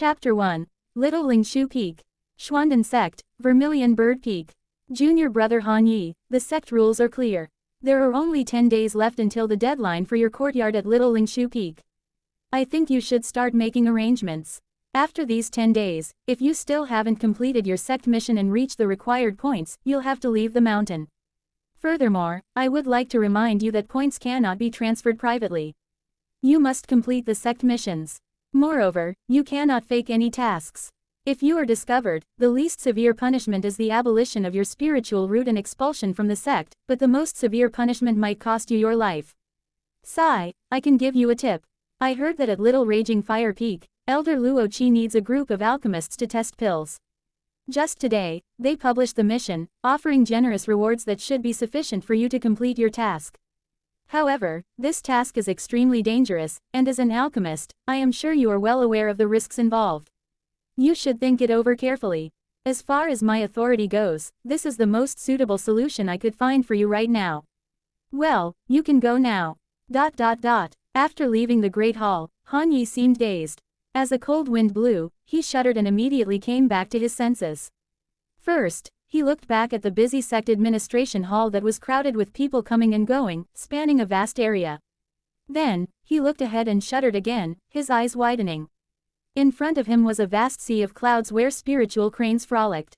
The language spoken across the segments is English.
Chapter 1. Little Lingshu Peak. Xuanden Sect, Vermilion Bird Peak. Junior Brother Han Yi, the sect rules are clear. There are only 10 days left until the deadline for your courtyard at Little Lingshu Peak. I think you should start making arrangements. After these 10 days, if you still haven't completed your sect mission and reached the required points, you'll have to leave the mountain. Furthermore, I would like to remind you that points cannot be transferred privately. You must complete the sect missions. Moreover, you cannot fake any tasks. If you are discovered, the least severe punishment is the abolition of your spiritual root and expulsion from the sect, but the most severe punishment might cost you your life. Sigh, I can give you a tip. I heard that at Little Raging Fire Peak, Elder Luo Qi needs a group of alchemists to test pills. Just today, they published the mission, offering generous rewards that should be sufficient for you to complete your task. However, this task is extremely dangerous, and as an alchemist, I am sure you are well aware of the risks involved. You should think it over carefully. As far as my authority goes, this is the most suitable solution I could find for you right now. Well, you can go now. After leaving the Great Hall, Han Yi seemed dazed. As a cold wind blew, he shuddered and immediately came back to his senses. First, he looked back at the busy sect administration hall that was crowded with people coming and going, spanning a vast area. Then, he looked ahead and shuddered again, his eyes widening. In front of him was a vast sea of clouds where spiritual cranes frolicked.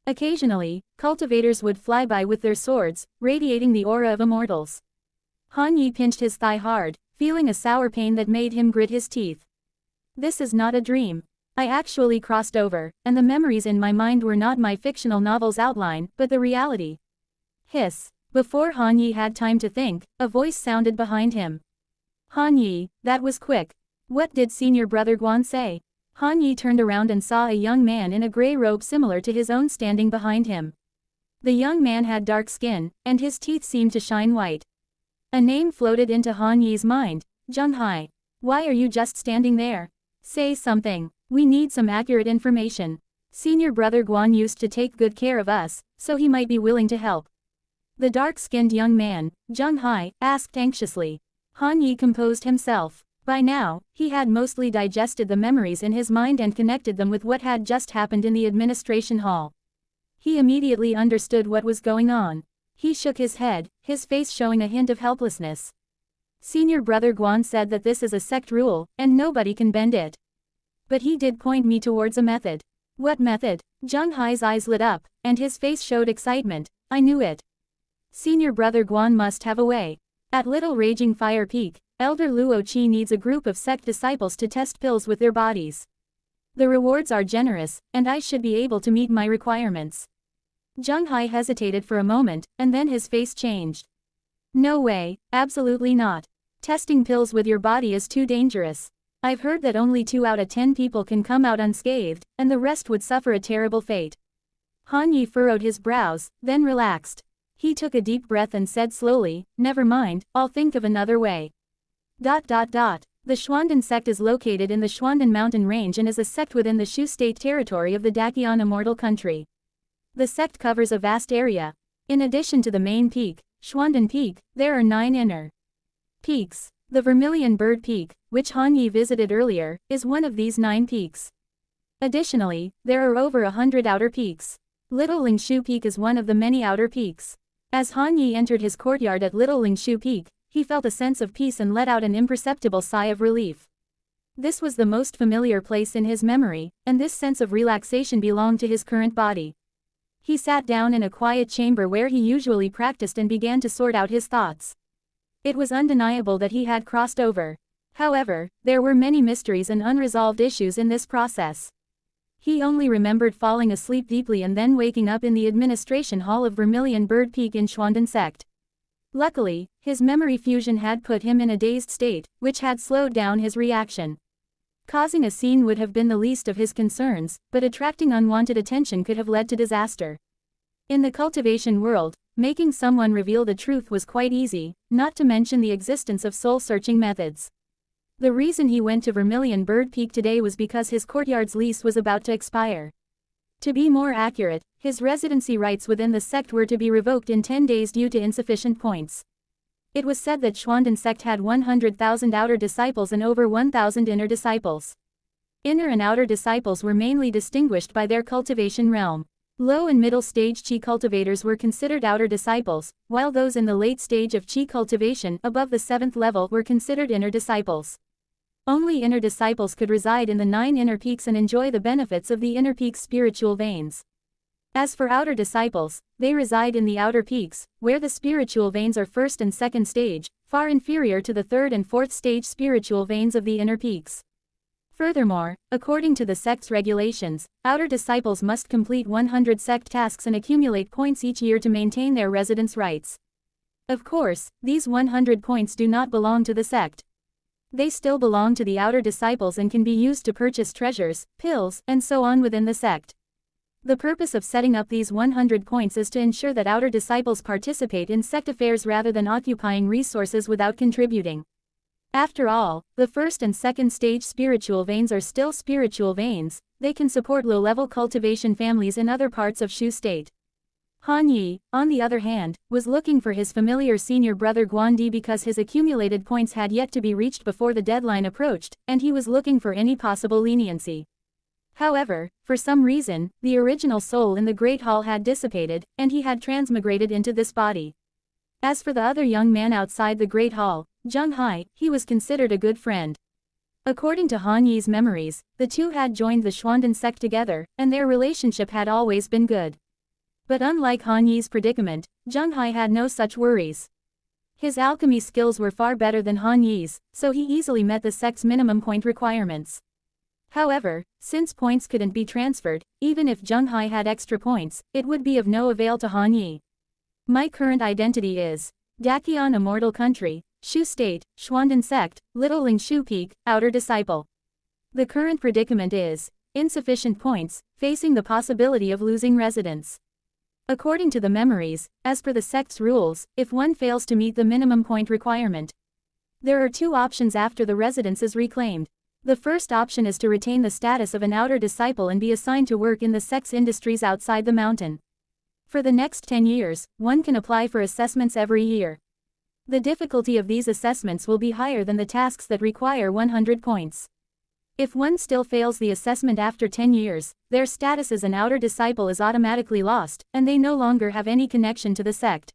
Occasionally, cultivators would fly by with their swords, radiating the aura of immortals. Han Yi pinched his thigh hard, feeling a sour pain that made him grit his teeth. This is not a dream. I actually crossed over, and the memories in my mind were not my fictional novel's outline, but the reality. Hiss. Before Han Yi had time to think, a voice sounded behind him. Han Yi, that was quick. What did Senior Brother Guan say? Han Yi turned around and saw a young man in a gray robe similar to his own standing behind him. The young man had dark skin, and his teeth seemed to shine white. A name floated into Han Yi's mind, Zheng Hai. Why are you just standing there? Say something. We need some accurate information. Senior Brother Guan used to take good care of us, so he might be willing to help. The dark-skinned young man, Zheng Hai, asked anxiously. Han Yi composed himself. By now, he had mostly digested the memories in his mind and connected them with what had just happened in the administration hall. He immediately understood what was going on. He shook his head, his face showing a hint of helplessness. Senior Brother Guan said that this is a sect rule, and nobody can bend it. But he did point me towards a method. What method? Zheng Hai's eyes lit up, and his face showed excitement. I knew it. Senior Brother Guan must have a way. At Little Raging Fire Peak, Elder Luo Qi needs a group of sect disciples to test pills with their bodies. The rewards are generous, and I should be able to meet my requirements. Zheng Hai hesitated for a moment, and then his face changed. No way, absolutely not. Testing pills with your body is too dangerous. I've heard that only 2 out of 10 people can come out unscathed, and the rest would suffer a terrible fate. Han Yi furrowed his brows, then relaxed. He took a deep breath and said slowly, never mind, I'll think of another way. The Xuanden sect is located in the Xuanden mountain range and is a sect within the Shu state territory of the Dakian Immortal Country. The sect covers a vast area. In addition to the main peak, Xuanden Peak, there are 9 inner peaks. The Vermilion Bird Peak, which Han Yi visited earlier, is one of these 9 peaks. Additionally, there are over 100 outer peaks. Little Lingshu Peak is one of the many outer peaks. As Han Yi entered his courtyard at Little Lingshu Peak, he felt a sense of peace and let out an imperceptible sigh of relief. This was the most familiar place in his memory, and this sense of relaxation belonged to his current body. He sat down in a quiet chamber where he usually practiced and began to sort out his thoughts. It was undeniable that he had crossed over. However, there were many mysteries and unresolved issues in this process. He only remembered falling asleep deeply and then waking up in the administration hall of Vermilion Bird Peak in Xuanden sect. Luckily, his memory fusion had put him in a dazed state, which had slowed down his reaction. Causing a scene would have been the least of his concerns, but attracting unwanted attention could have led to disaster. In the cultivation world, making someone reveal the truth was quite easy, not to mention the existence of soul-searching methods. The reason he went to Vermilion Bird Peak today was because his courtyard's lease was about to expire. To be more accurate, his residency rights within the sect were to be revoked in 10 days due to insufficient points. It was said that Xuanden sect had 100,000 outer disciples and over 1,000 inner disciples. Inner and outer disciples were mainly distinguished by their cultivation realm. Low and middle stage Qi cultivators were considered outer disciples, while those in the late stage of Qi cultivation above the 7th level were considered inner disciples. Only inner disciples could reside in the 9 inner peaks and enjoy the benefits of the inner peaks' spiritual veins. As for outer disciples, they reside in the outer peaks, where the spiritual veins are 1st and 2nd stage, far inferior to the 3rd and 4th stage spiritual veins of the inner peaks. Furthermore, according to the sect's regulations, outer disciples must complete 100 sect tasks and accumulate points each year to maintain their residence rights. Of course, these 100 points do not belong to the sect. They still belong to the outer disciples and can be used to purchase treasures, pills, and so on within the sect. The purpose of setting up these 100 points is to ensure that outer disciples participate in sect affairs rather than occupying resources without contributing. After all, the 1st and 2nd stage spiritual veins are still spiritual veins, they can support low-level cultivation families in other parts of Shu State. Han Yi, on the other hand, was looking for his familiar senior brother Guandi because his accumulated points had yet to be reached before the deadline approached, and he was looking for any possible leniency. However, for some reason, the original soul in the Great Hall had dissipated, and he had transmigrated into this body. As for the other young man outside the Great Hall, Zheng Hai, he was considered a good friend. According to Han Yi's memories, the two had joined the Xuanden sect together, and their relationship had always been good. But unlike Han Yi's predicament, Zheng Hai had no such worries. His alchemy skills were far better than Han Yi's, so he easily met the sect's minimum point requirements. However, since points couldn't be transferred, even if Zheng Hai had extra points, it would be of no avail to Han Yi. My current identity is Dakian Immortal Country, Shu State, Xuanden Sect, Little Lingshu Peak, Outer Disciple. The current predicament is insufficient points, facing the possibility of losing residence. According to the memories, as per the sect's rules, if one fails to meet the minimum point requirement, there are 2 options after the residence is reclaimed. The first option is to retain the status of an outer disciple and be assigned to work in the sect's industries outside the mountain. For the next 10 years, one can apply for assessments every year. The difficulty of these assessments will be higher than the tasks that require 100 points. If one still fails the assessment after 10 years, their status as an outer disciple is automatically lost, and they no longer have any connection to the sect.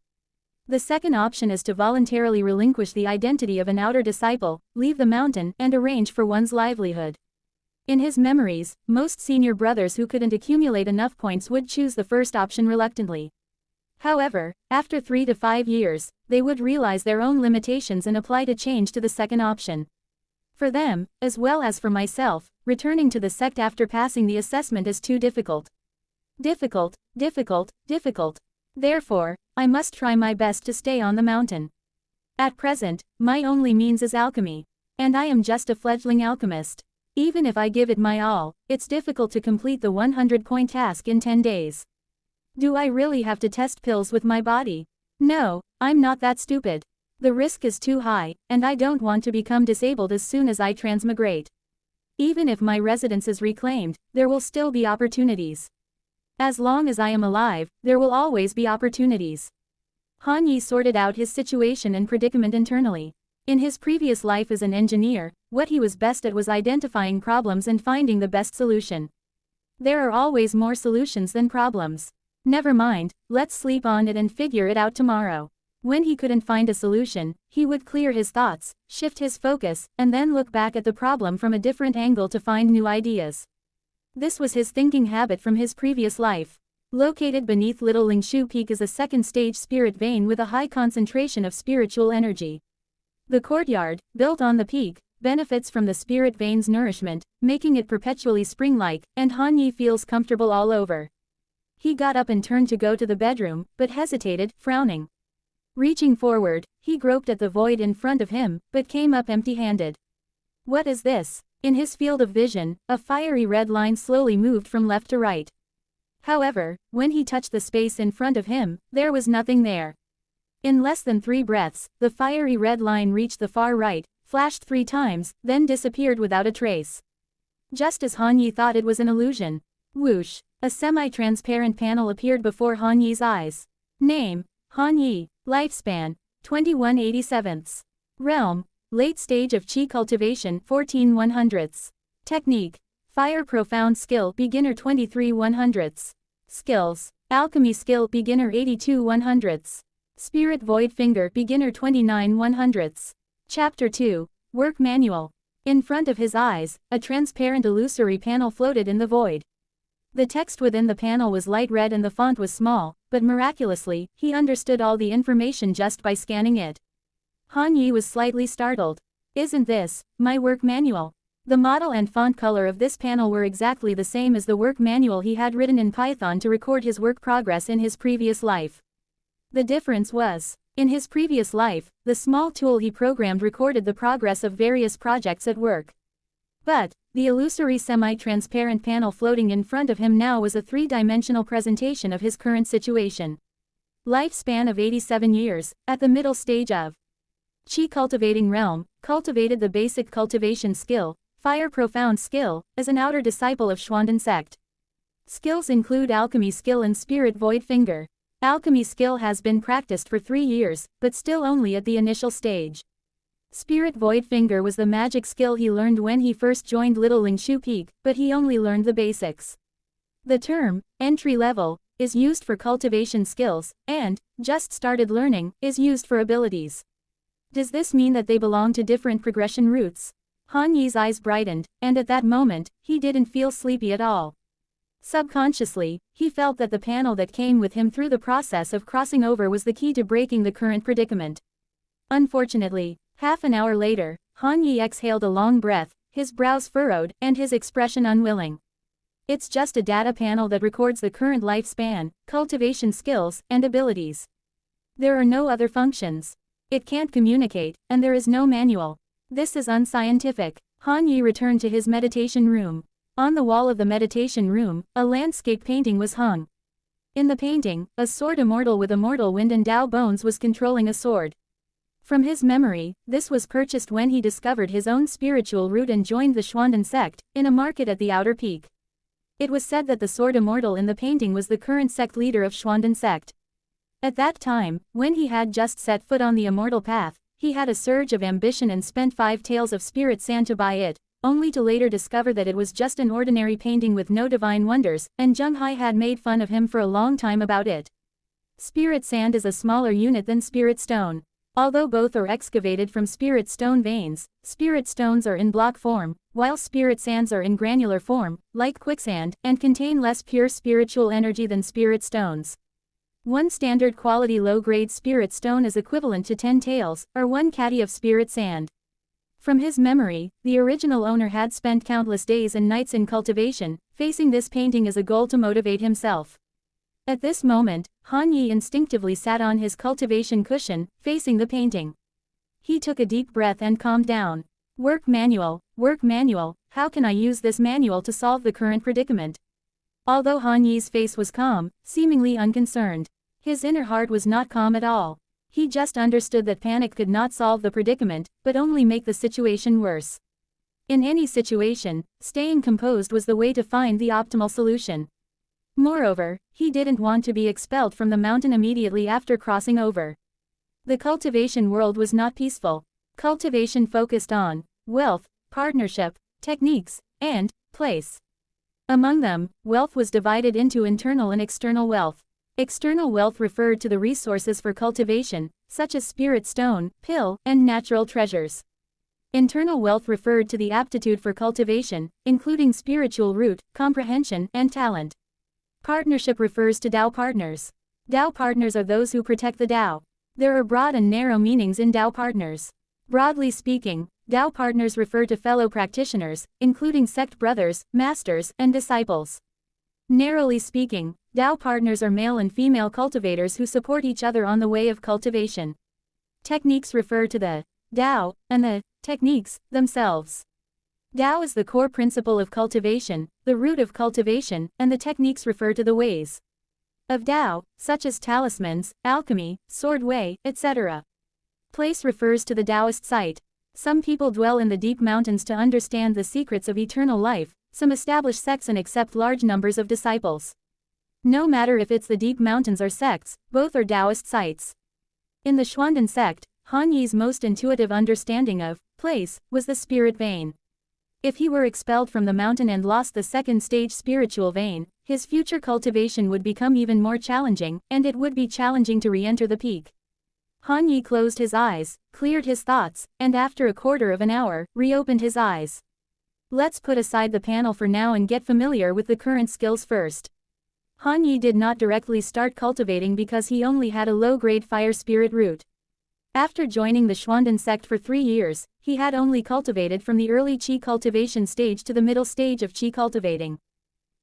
The second option is to voluntarily relinquish the identity of an outer disciple, leave the mountain, and arrange for one's livelihood. In his memories, most senior brothers who couldn't accumulate enough points would choose the first option reluctantly. However, after 3 to 5 years, they would realize their own limitations and apply to change to the second option. For them, as well as for myself, returning to the sect after passing the assessment is too difficult. Difficult. Therefore, I must try my best to stay on the mountain. At present, my only means is alchemy. And I am just a fledgling alchemist. Even if I give it my all, it's difficult to complete the 100-point task in 10 days. Do I really have to test pills with my body? No, I'm not that stupid. The risk is too high, and I don't want to become disabled as soon as I transmigrate. Even if my residence is reclaimed, there will still be opportunities. As long as I am alive, there will always be opportunities. Han Yi sorted out his situation and predicament internally. In his previous life as an engineer, what he was best at was identifying problems and finding the best solution. There are always more solutions than problems. Never mind, let's sleep on it and figure it out tomorrow. When he couldn't find a solution, he would clear his thoughts, shift his focus, and then look back at the problem from a different angle to find new ideas. This was his thinking habit from his previous life. Located beneath Little Lingshu Peak is a second-stage spirit vein with a high concentration of spiritual energy. The courtyard, built on the peak, benefits from the spirit vein's nourishment, making it perpetually spring-like, and Han Yi feels comfortable all over. He got up and turned to go to the bedroom, but hesitated, frowning. Reaching forward, he groped at the void in front of him, but came up empty-handed. What is this? In his field of vision, a fiery red line slowly moved from left to right. However, when he touched the space in front of him, there was nothing there. In less than 3 breaths, the fiery red line reached the far right, flashed 3 times, then disappeared without a trace. Just as Han Yi thought it was an illusion. Whoosh! A semi-transparent panel appeared before Han Yi's eyes. Name: Han Yi. Lifespan: 21/87. Realm: late stage of Qi cultivation 14/100. Technique: Fire Profound Skill Beginner 23 100ths. Skills. Alchemy Skill Beginner 82 100ths. Spirit Void Finger Beginner 29 100ths. Chapter 2. Work Manual. In front of his eyes, a transparent illusory panel floated in the void. The text within the panel was light red and the font was small, but miraculously, he understood all the information just by scanning it. Han Yi was slightly startled. Isn't this my work manual? The model and font color of this panel were exactly the same as the work manual he had written in Python to record his work progress in his previous life. The difference was, in his previous life, the small tool he programmed recorded the progress of various projects at work. But, the illusory semi-transparent panel floating in front of him now was a three-dimensional presentation of his current situation. Lifespan of 87 years, at the middle stage of Qi cultivating realm, cultivated the basic cultivation skill, Fire Profound Skill, as an outer disciple of Xuanden sect. Skills include Alchemy Skill and Spirit Void Finger. Alchemy Skill has been practiced for 3 years, but still only at the initial stage. Spirit Void Finger was the magic skill he learned when he first joined Little Lingshu Peak, but he only learned the basics. The term, entry level, is used for cultivation skills, and, just started learning, is used for abilities. Does this mean that they belong to different progression routes? Han Yi's eyes brightened, and at that moment, he didn't feel sleepy at all. Subconsciously, he felt that the panel that came with him through the process of crossing over was the key to breaking the current predicament. Unfortunately, half an hour later, Han Yi exhaled a long breath, his brows furrowed, and his expression unwilling. It's just a data panel that records the current lifespan, cultivation skills, and abilities. There are no other functions. It can't communicate, and there is no manual. This is unscientific. Han Yi returned to his meditation room. On the wall of the meditation room, a landscape painting was hung. In the painting, a sword immortal with immortal wind and Dao bones was controlling a sword. From his memory, this was purchased when he discovered his own spiritual root and joined the Xuanden sect, in a market at the outer peak. It was said that the sword immortal in the painting was the current sect leader of Xuanden sect. At that time, when he had just set foot on the immortal path, he had a surge of ambition and spent 5 taels of spirit sand to buy it, only to later discover that it was just an ordinary painting with no divine wonders, and Zheng Hai had made fun of him for a long time about it. Spirit sand is a smaller unit than spirit stone. Although both are excavated from spirit stone veins, spirit stones are in block form, while spirit sands are in granular form, like quicksand, and contain less pure spiritual energy than spirit stones. One standard quality low-grade spirit stone is equivalent to 10 taels, or 1 kati of spirit sand. From his memory, the original owner had spent countless days and nights in cultivation, facing this painting as a goal to motivate himself. At this moment, Han Yi instinctively sat on his cultivation cushion, facing the painting. He took a deep breath and calmed down. Work manual, how can I use this manual to solve the current predicament? Although Han Yi's face was calm, seemingly unconcerned, his inner heart was not calm at all. He just understood that panic could not solve the predicament, but only make the situation worse. In any situation, staying composed was the way to find the optimal solution. Moreover, he didn't want to be expelled from the mountain immediately after crossing over. The cultivation world was not peaceful. Cultivation focused on wealth, partnership, techniques, and place. Among them, wealth was divided into internal and external wealth. External wealth referred to the resources for cultivation, such as spirit stone, pill, and natural treasures. Internal wealth referred to the aptitude for cultivation, including spiritual root, comprehension, and talent. Partnership refers to Dao partners. Dao partners are those who protect the Dao. There are broad and narrow meanings in Dao partners. Broadly speaking, Dao partners refer to fellow practitioners, including sect brothers, masters, and disciples. Narrowly speaking, Dao partners are male and female cultivators who support each other on the way of cultivation. Techniques refer to the Dao, and the techniques themselves. Dao is the core principle of cultivation, the root of cultivation, and the techniques refer to the ways of Dao, such as talismans, alchemy, sword way, etc. Place refers to the Taoist site. Some people dwell in the deep mountains to understand the secrets of eternal life, some establish sects and accept large numbers of disciples. No matter if it's the deep mountains or sects, both are Taoist sites. In the Xuanden sect, Han Yi's most intuitive understanding of place was the spirit vein. If he were expelled from the mountain and lost the second stage spiritual vein, his future cultivation would become even more challenging, and it would be challenging to re-enter the peak. Han Yi closed his eyes, cleared his thoughts, and after a quarter of an hour, reopened his eyes. Let's put aside the panel for now and get familiar with the current skills first. Han Yi did not directly start cultivating because he only had a low-grade fire spirit root. After joining the Xuanden sect for 3 years, he had only cultivated from the early Qi cultivation stage to the middle stage of Qi cultivating.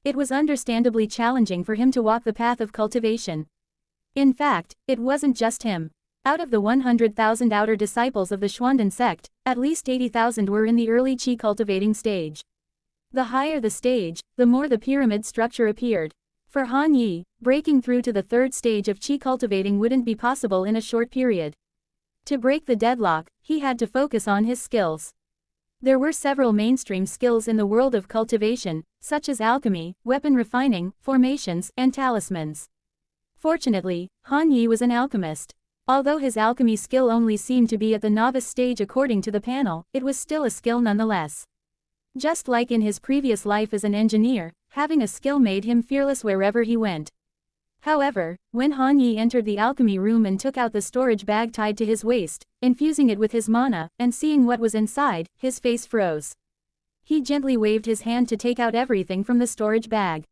It was understandably challenging for him to walk the path of cultivation. In fact, it wasn't just him. Out of the 100,000 outer disciples of the Xuanden sect, at least 80,000 were in the early Qi cultivating stage. The higher the stage, the more the pyramid structure appeared. For Han Yi, breaking through to the third stage of Qi cultivating wouldn't be possible in a short period. To break the deadlock, he had to focus on his skills. There were several mainstream skills in the world of cultivation, such as alchemy, weapon refining, formations, and talismans. Fortunately, Han Yi was an alchemist. Although his alchemy skill only seemed to be at the novice stage according to the panel, it was still a skill nonetheless. Just like in his previous life as an engineer, having a skill made him fearless wherever he went. However, when Han Yi entered the alchemy room and took out the storage bag tied to his waist, infusing it with his mana, and seeing what was inside, his face froze. He gently waved his hand to take out everything from the storage bag.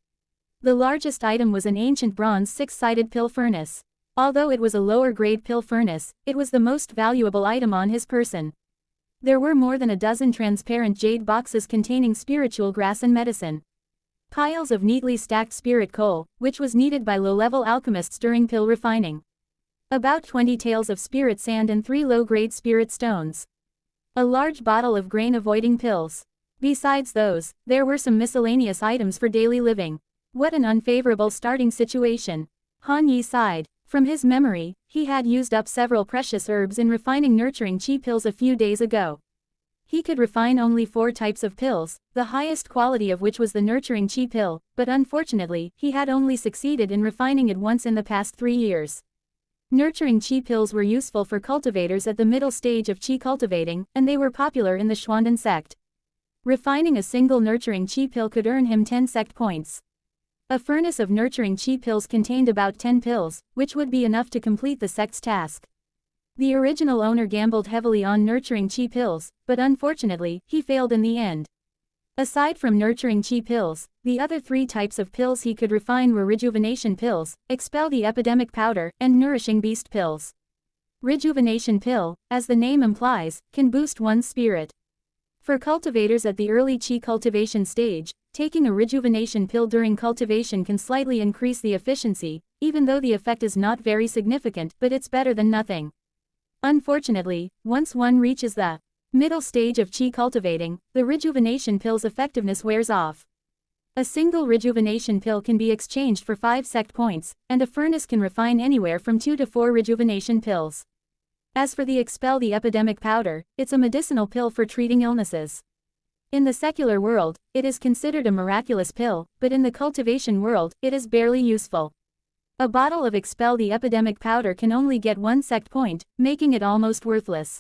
The largest item was an ancient bronze 6-sided pill furnace. Although it was a lower-grade pill furnace, it was the most valuable item on his person. There were more than a dozen transparent jade boxes containing spiritual grass and medicine. Piles of neatly stacked spirit coal, which was needed by low-level alchemists during pill refining. About 20 taels of spirit sand and 3 low-grade spirit stones. A large bottle of grain-avoiding pills. Besides those, there were some miscellaneous items for daily living. What an unfavorable starting situation. Han Yi sighed. From his memory, he had used up several precious herbs in refining nurturing Qi pills a few days ago. He could refine only 4 types of pills, the highest quality of which was the nurturing Qi pill, but unfortunately, he had only succeeded in refining it once in the past 3 years. Nurturing Qi pills were useful for cultivators at the middle stage of Qi cultivating, and they were popular in the Xuanden sect. Refining a single nurturing Qi pill could earn him 10 sect points. A furnace of nurturing Qi pills contained about 10 pills, which would be enough to complete the sect's task. The original owner gambled heavily on nurturing Qi pills, but unfortunately, he failed in the end. Aside from nurturing Qi pills, the other 3 types of pills he could refine were rejuvenation pills, expel the epidemic powder, and nourishing beast pills. Rejuvenation pill, as the name implies, can boost one's spirit. For cultivators at the early Qi cultivation stage, taking a rejuvenation pill during cultivation can slightly increase the efficiency, even though the effect is not very significant, but it's better than nothing. Unfortunately, once one reaches the middle stage of Qi cultivating, the rejuvenation pill's effectiveness wears off. A single rejuvenation pill can be exchanged for 5 sect points, and a furnace can refine anywhere from 2 to 4 rejuvenation pills. As for the expel the epidemic powder, it's a medicinal pill for treating illnesses. In the secular world, it is considered a miraculous pill, but in the cultivation world, it is barely useful. A bottle of expel the epidemic powder can only get 1 sect point, making it almost worthless.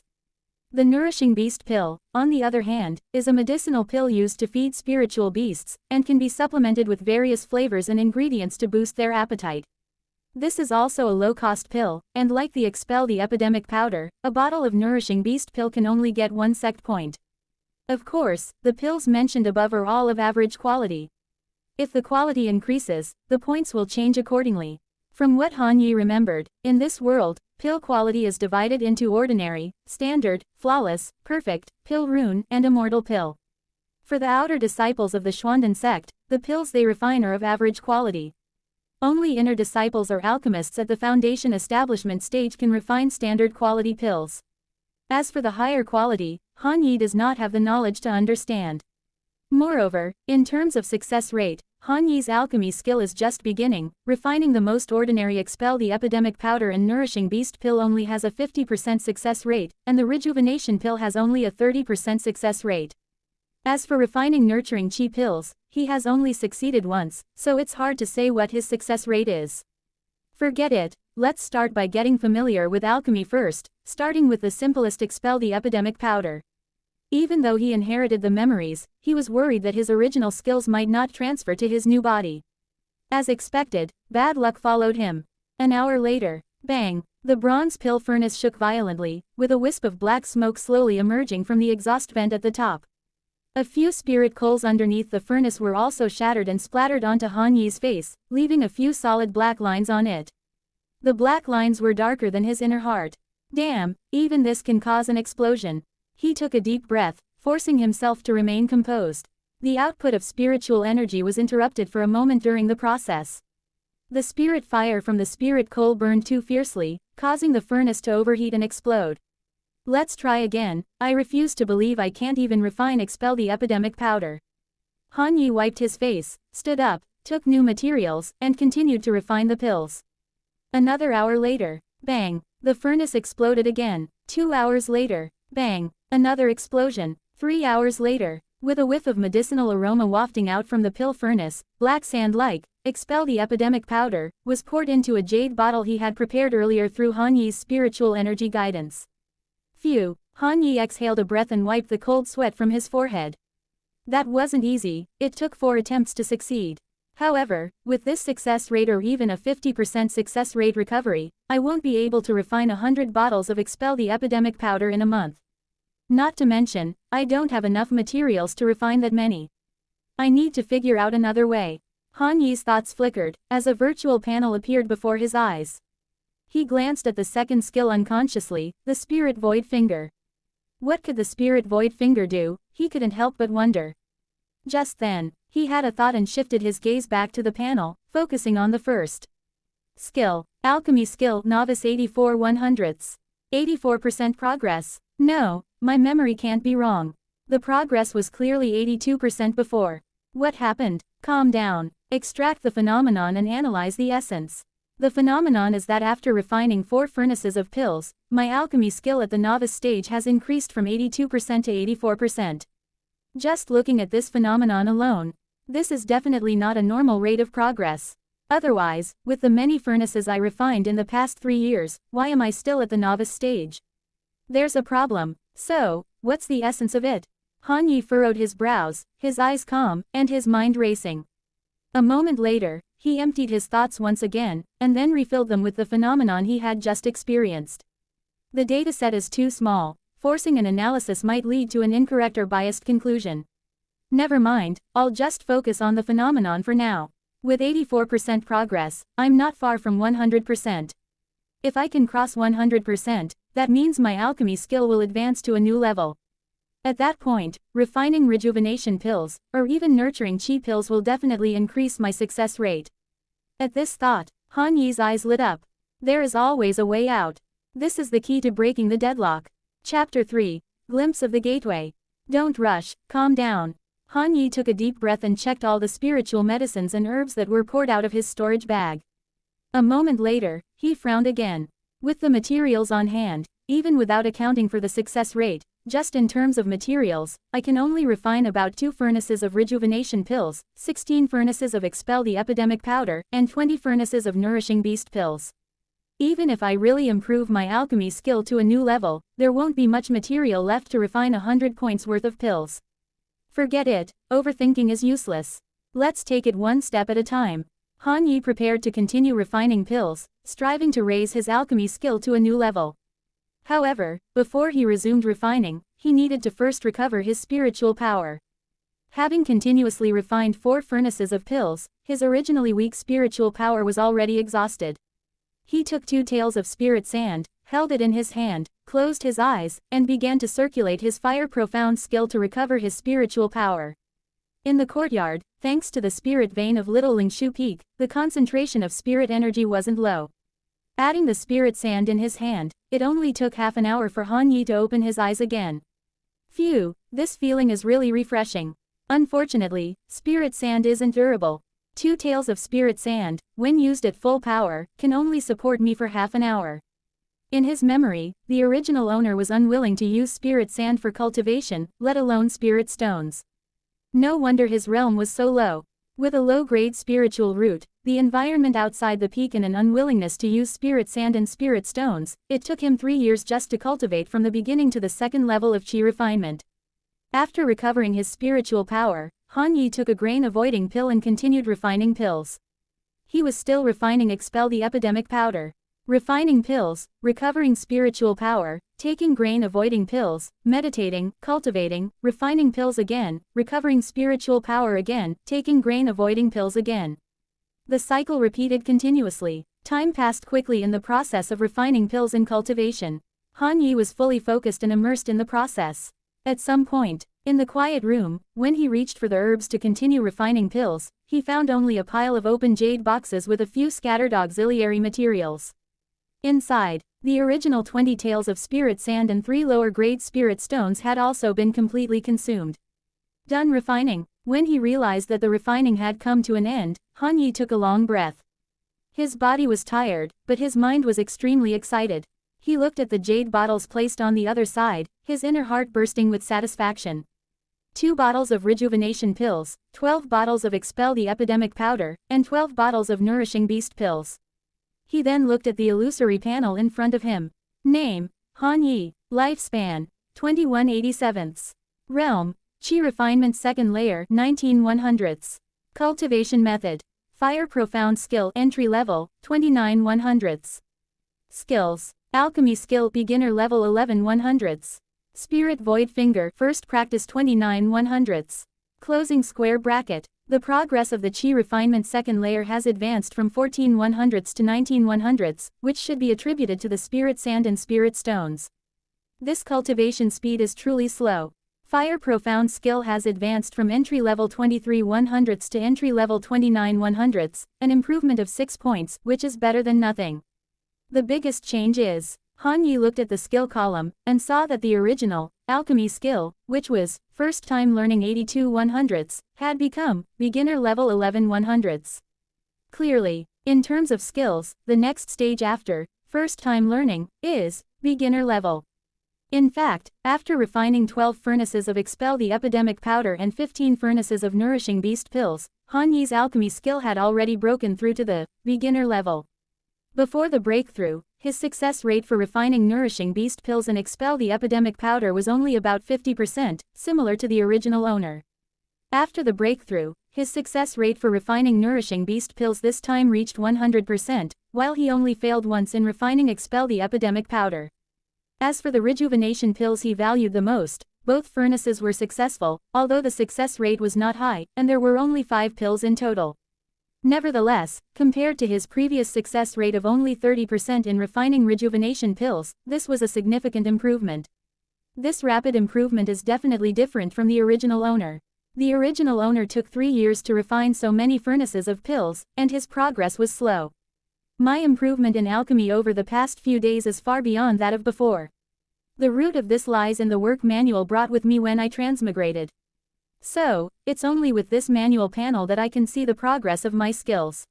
The nourishing beast pill, on the other hand, is a medicinal pill used to feed spiritual beasts, and can be supplemented with various flavors and ingredients to boost their appetite. This is also a low-cost pill, and like the expel the epidemic powder, a bottle of nourishing beast pill can only get 1 sect point. Of course, the pills mentioned above are all of average quality. If the quality increases, the points will change accordingly. From what Han Yi remembered, in this world, pill quality is divided into ordinary, standard, flawless, perfect, pill rune, and immortal pill. For the outer disciples of the Xuanden sect, the pills they refine are of average quality. Only inner disciples or alchemists at the foundation establishment stage can refine standard quality pills. As for the higher quality, Han Yi does not have the knowledge to understand. Moreover, in terms of success rate, Han Yi's alchemy skill is just beginning. Refining the most ordinary expel the epidemic powder and nourishing beast pill only has a 50% success rate, and the rejuvenation pill has only a 30% success rate. As for refining nurturing Qi pills, he has only succeeded once, so it's hard to say what his success rate is. Forget it, let's start by getting familiar with alchemy first, starting with the simplest expel the epidemic powder. Even though he inherited the memories, he was worried that his original skills might not transfer to his new body. As expected, bad luck followed him. An hour later, bang, the bronze pill furnace shook violently, with a wisp of black smoke slowly emerging from the exhaust vent at the top. A few spirit coals underneath the furnace were also shattered and splattered onto Han Yi's face, leaving a few solid black lines on it. The black lines were darker than his inner heart. Damn, even this can cause an explosion. He took a deep breath, forcing himself to remain composed. The output of spiritual energy was interrupted for a moment during the process. The spirit fire from the spirit coal burned too fiercely, causing the furnace to overheat and explode. Let's try again. I refuse to believe I can't even expel the epidemic powder. Han Yi wiped his face, stood up, took new materials, and continued to refine the pills. Another hour later, bang, the furnace exploded again. 2 hours later, bang, another explosion. 3 hours later, with a whiff of medicinal aroma wafting out from the pill furnace, black sand-like, expel the epidemic powder, was poured into a jade bottle he had prepared earlier through Han Yi's spiritual energy guidance. Phew, Han Yi exhaled a breath and wiped the cold sweat from his forehead. That wasn't easy, it took 4 attempts to succeed. However, with this success rate or even a 50% success rate recovery, I won't be able to refine 100 bottles of expel the epidemic powder in a month. Not to mention, I don't have enough materials to refine that many. I need to figure out another way. Han Yi's thoughts flickered, as a virtual panel appeared before his eyes. He glanced at the second skill unconsciously, the Spirit Void Finger. What could the Spirit Void Finger do? He couldn't help but wonder. Just then, he had a thought and shifted his gaze back to the panel, focusing on the first skill. Alchemy skill, Novice 84 100ths. 84% progress. No, my memory can't be wrong. The progress was clearly 82% before. What happened? Calm down. Extract the phenomenon and analyze the essence. The phenomenon is that after refining 4 furnaces of pills, my alchemy skill at the novice stage has increased from 82% to 84%. Just looking at this phenomenon alone, this is definitely not a normal rate of progress. Otherwise, with the many furnaces I refined in the past 3 years, why am I still at the novice stage? There's a problem. So, what's the essence of it? Han Yi furrowed his brows, his eyes calm, and his mind racing. A moment later, he emptied his thoughts once again, and then refilled them with the phenomenon he had just experienced. The dataset is too small. Forcing an analysis might lead to an incorrect or biased conclusion. Never mind, I'll just focus on the phenomenon for now. With 84% progress, I'm not far from 100%. If I can cross 100%, that means my alchemy skill will advance to a new level. At that point, refining rejuvenation pills, or even nurturing chi pills will definitely increase my success rate. At this thought, Han Yi's eyes lit up. There is always a way out. This is the key to breaking the deadlock. Chapter 3, Glimpse of the Gateway. Don't rush, calm down. Han Yi took a deep breath and checked all the spiritual medicines and herbs that were poured out of his storage bag. A moment later, he frowned again. With the materials on hand, even without accounting for the success rate, just in terms of materials, I can only refine about 2 furnaces of rejuvenation pills, 16 furnaces of expel the epidemic powder, and 20 furnaces of nourishing beast pills. Even if I really improve my alchemy skill to a new level, there won't be much material left to refine 100 points worth of pills. Forget it, overthinking is useless. Let's take it one step at a time. Han Yi prepared to continue refining pills, striving to raise his alchemy skill to a new level. However, before he resumed refining, he needed to first recover his spiritual power. Having continuously refined 4 furnaces of pills, his originally weak spiritual power was already exhausted. He took 2 taels of spirit sand, held it in his hand, closed his eyes, and began to circulate his fire profound skill to recover his spiritual power. In the courtyard, thanks to the spirit vein of Little Lingshu Peak, the concentration of spirit energy wasn't low. Adding the spirit sand in his hand, it only took half an hour for Han Yi to open his eyes again. Phew, this feeling is really refreshing. Unfortunately, spirit sand isn't durable. 2 taels of spirit sand, when used at full power, can only support me for half an hour. In his memory, the original owner was unwilling to use spirit sand for cultivation, let alone spirit stones. No wonder his realm was so low. With a low-grade spiritual root, the environment outside the peak and an unwillingness to use spirit sand and spirit stones, it took him 3 years just to cultivate from the beginning to the 2nd level of chi refinement. After recovering his spiritual power, Han Yi took a grain-avoiding pill and continued refining pills. He was still refining Expel the Epidemic Powder. Refining pills, recovering spiritual power, taking grain-avoiding pills, meditating, cultivating, refining pills again, recovering spiritual power again, taking grain-avoiding pills again. The cycle repeated continuously. Time passed quickly in the process of refining pills and cultivation. Han Yi was fully focused and immersed in the process. At some point, in the quiet room, when he reached for the herbs to continue refining pills, he found only a pile of open jade boxes with a few scattered auxiliary materials. Inside, the original 20 taels of spirit sand and 3 lower-grade spirit stones had also been completely consumed. Done refining. When he realized that the refining had come to an end, Han Yi took a long breath. His body was tired, but his mind was extremely excited. He looked at the jade bottles placed on the other side, his inner heart bursting with satisfaction. 2 bottles of rejuvenation pills, 12 bottles of Expel the Epidemic Powder, and 12 bottles of Nourishing Beast pills. He then looked at the illusory panel in front of him. Name: Han Yi. Lifespan: 21/87. Realm: Qi Refinement 2nd Layer 19/100. Cultivation Method: Fire Profound Skill Entry Level 29/100. Skills: Alchemy Skill Beginner Level 11/100. Spirit Void Finger First Practice 29/100. Closing square bracket. The progress of the Qi Refinement 2nd Layer has advanced from 14/100 to 19/100, which should be attributed to the spirit sand and spirit stones. This cultivation speed is truly slow. Fire Profound Skill has advanced from entry level 23/100 to entry level 29/100, an improvement of 6 points, which is better than nothing. The biggest change is, Han Yi looked at the skill column, and saw that the original, Alchemy skill, which was, first time learning 82/100, had become, beginner level 11/100. Clearly, in terms of skills, the next stage after, first time learning, is, beginner level. In fact, after refining 12 furnaces of Expel the Epidemic Powder and 15 furnaces of Nourishing Beast pills, Han Yi's alchemy skill had already broken through to the, beginner level. Before the breakthrough, his success rate for refining Nourishing Beast pills and Expel the Epidemic Powder was only about 50%, similar to the original owner. After the breakthrough, his success rate for refining Nourishing Beast pills this time reached 100%, while he only failed once in refining Expel the Epidemic Powder. As for the rejuvenation pills he valued the most, both furnaces were successful, although the success rate was not high, and there were only 5 pills in total. Nevertheless, compared to his previous success rate of only 30% in refining rejuvenation pills, this was a significant improvement. This rapid improvement is definitely different from the original owner. The original owner took 3 years to refine so many furnaces of pills, and his progress was slow. My improvement in alchemy over the past few days is far beyond that of before. The root of this lies in the work manual brought with me when I transmigrated. So, it's only with this manual panel that I can see the progress of my skills.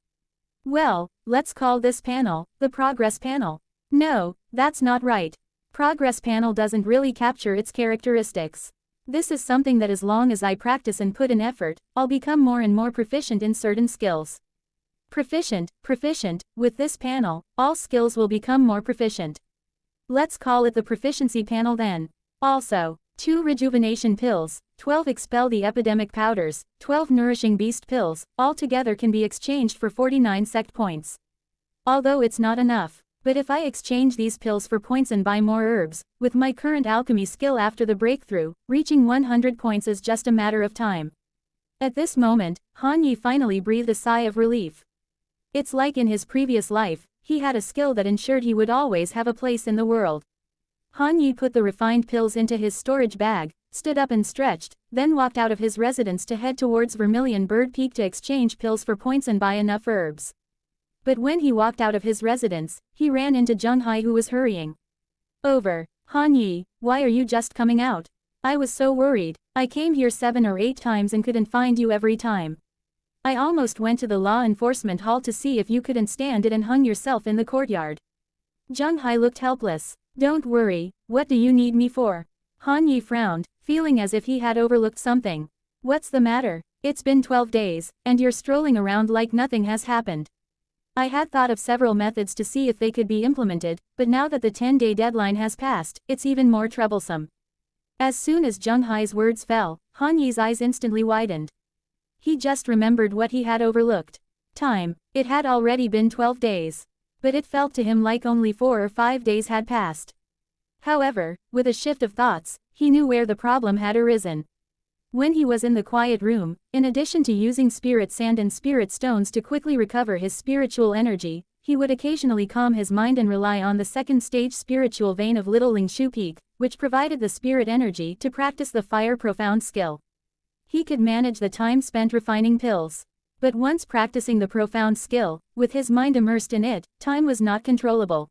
Well, let's call this panel, the progress panel. No, that's not right. Progress panel doesn't really capture its characteristics. This is something that as long as I practice and put in effort, I'll become more and more proficient in certain skills. Proficient, with this panel, all skills will become more proficient. Let's call it the proficiency panel then. Also, 2 rejuvenation pills, 12 Expel the Epidemic Powders, 12 Nourishing Beast pills, all together can be exchanged for 49 sect points. Although it's not enough, but if I exchange these pills for points and buy more herbs, with my current alchemy skill after the breakthrough, reaching 100 points is just a matter of time. At this moment, Han Yi finally breathed a sigh of relief. It's like in his previous life, he had a skill that ensured he would always have a place in the world. Han Yi put the refined pills into his storage bag, stood up and stretched, then walked out of his residence to head towards Vermilion Bird Peak to exchange pills for points and buy enough herbs. But when he walked out of his residence, he ran into Zheng Hai, who was hurrying over. Han Yi, why are you just coming out? I was so worried. I came here 7 or 8 times and couldn't find you every time. I almost went to the law enforcement hall to see if you couldn't stand it and hung yourself in the courtyard. Zheng Hai looked helpless. Don't worry, what do you need me for? Han Yi frowned, feeling as if he had overlooked something. What's the matter? It's been 12 days, and you're strolling around like nothing has happened. I had thought of several methods to see if they could be implemented, but now that the 10-day deadline has passed, it's even more troublesome. As soon as Zheng Hai's words fell, Han Yi's eyes instantly widened. He just remembered what he had overlooked. Time. It had already been 12 days. But it felt to him like only 4 or 5 days had passed. However, with a shift of thoughts, he knew where the problem had arisen. When he was in the quiet room, in addition to using spirit sand and spirit stones to quickly recover his spiritual energy, he would occasionally calm his mind and rely on the second stage spiritual vein of Little Lingshu Peak, which provided the spirit energy to practice the fire profound skill. He could manage the time spent refining pills. But once practicing the profound skill, with his mind immersed in it, time was not controllable.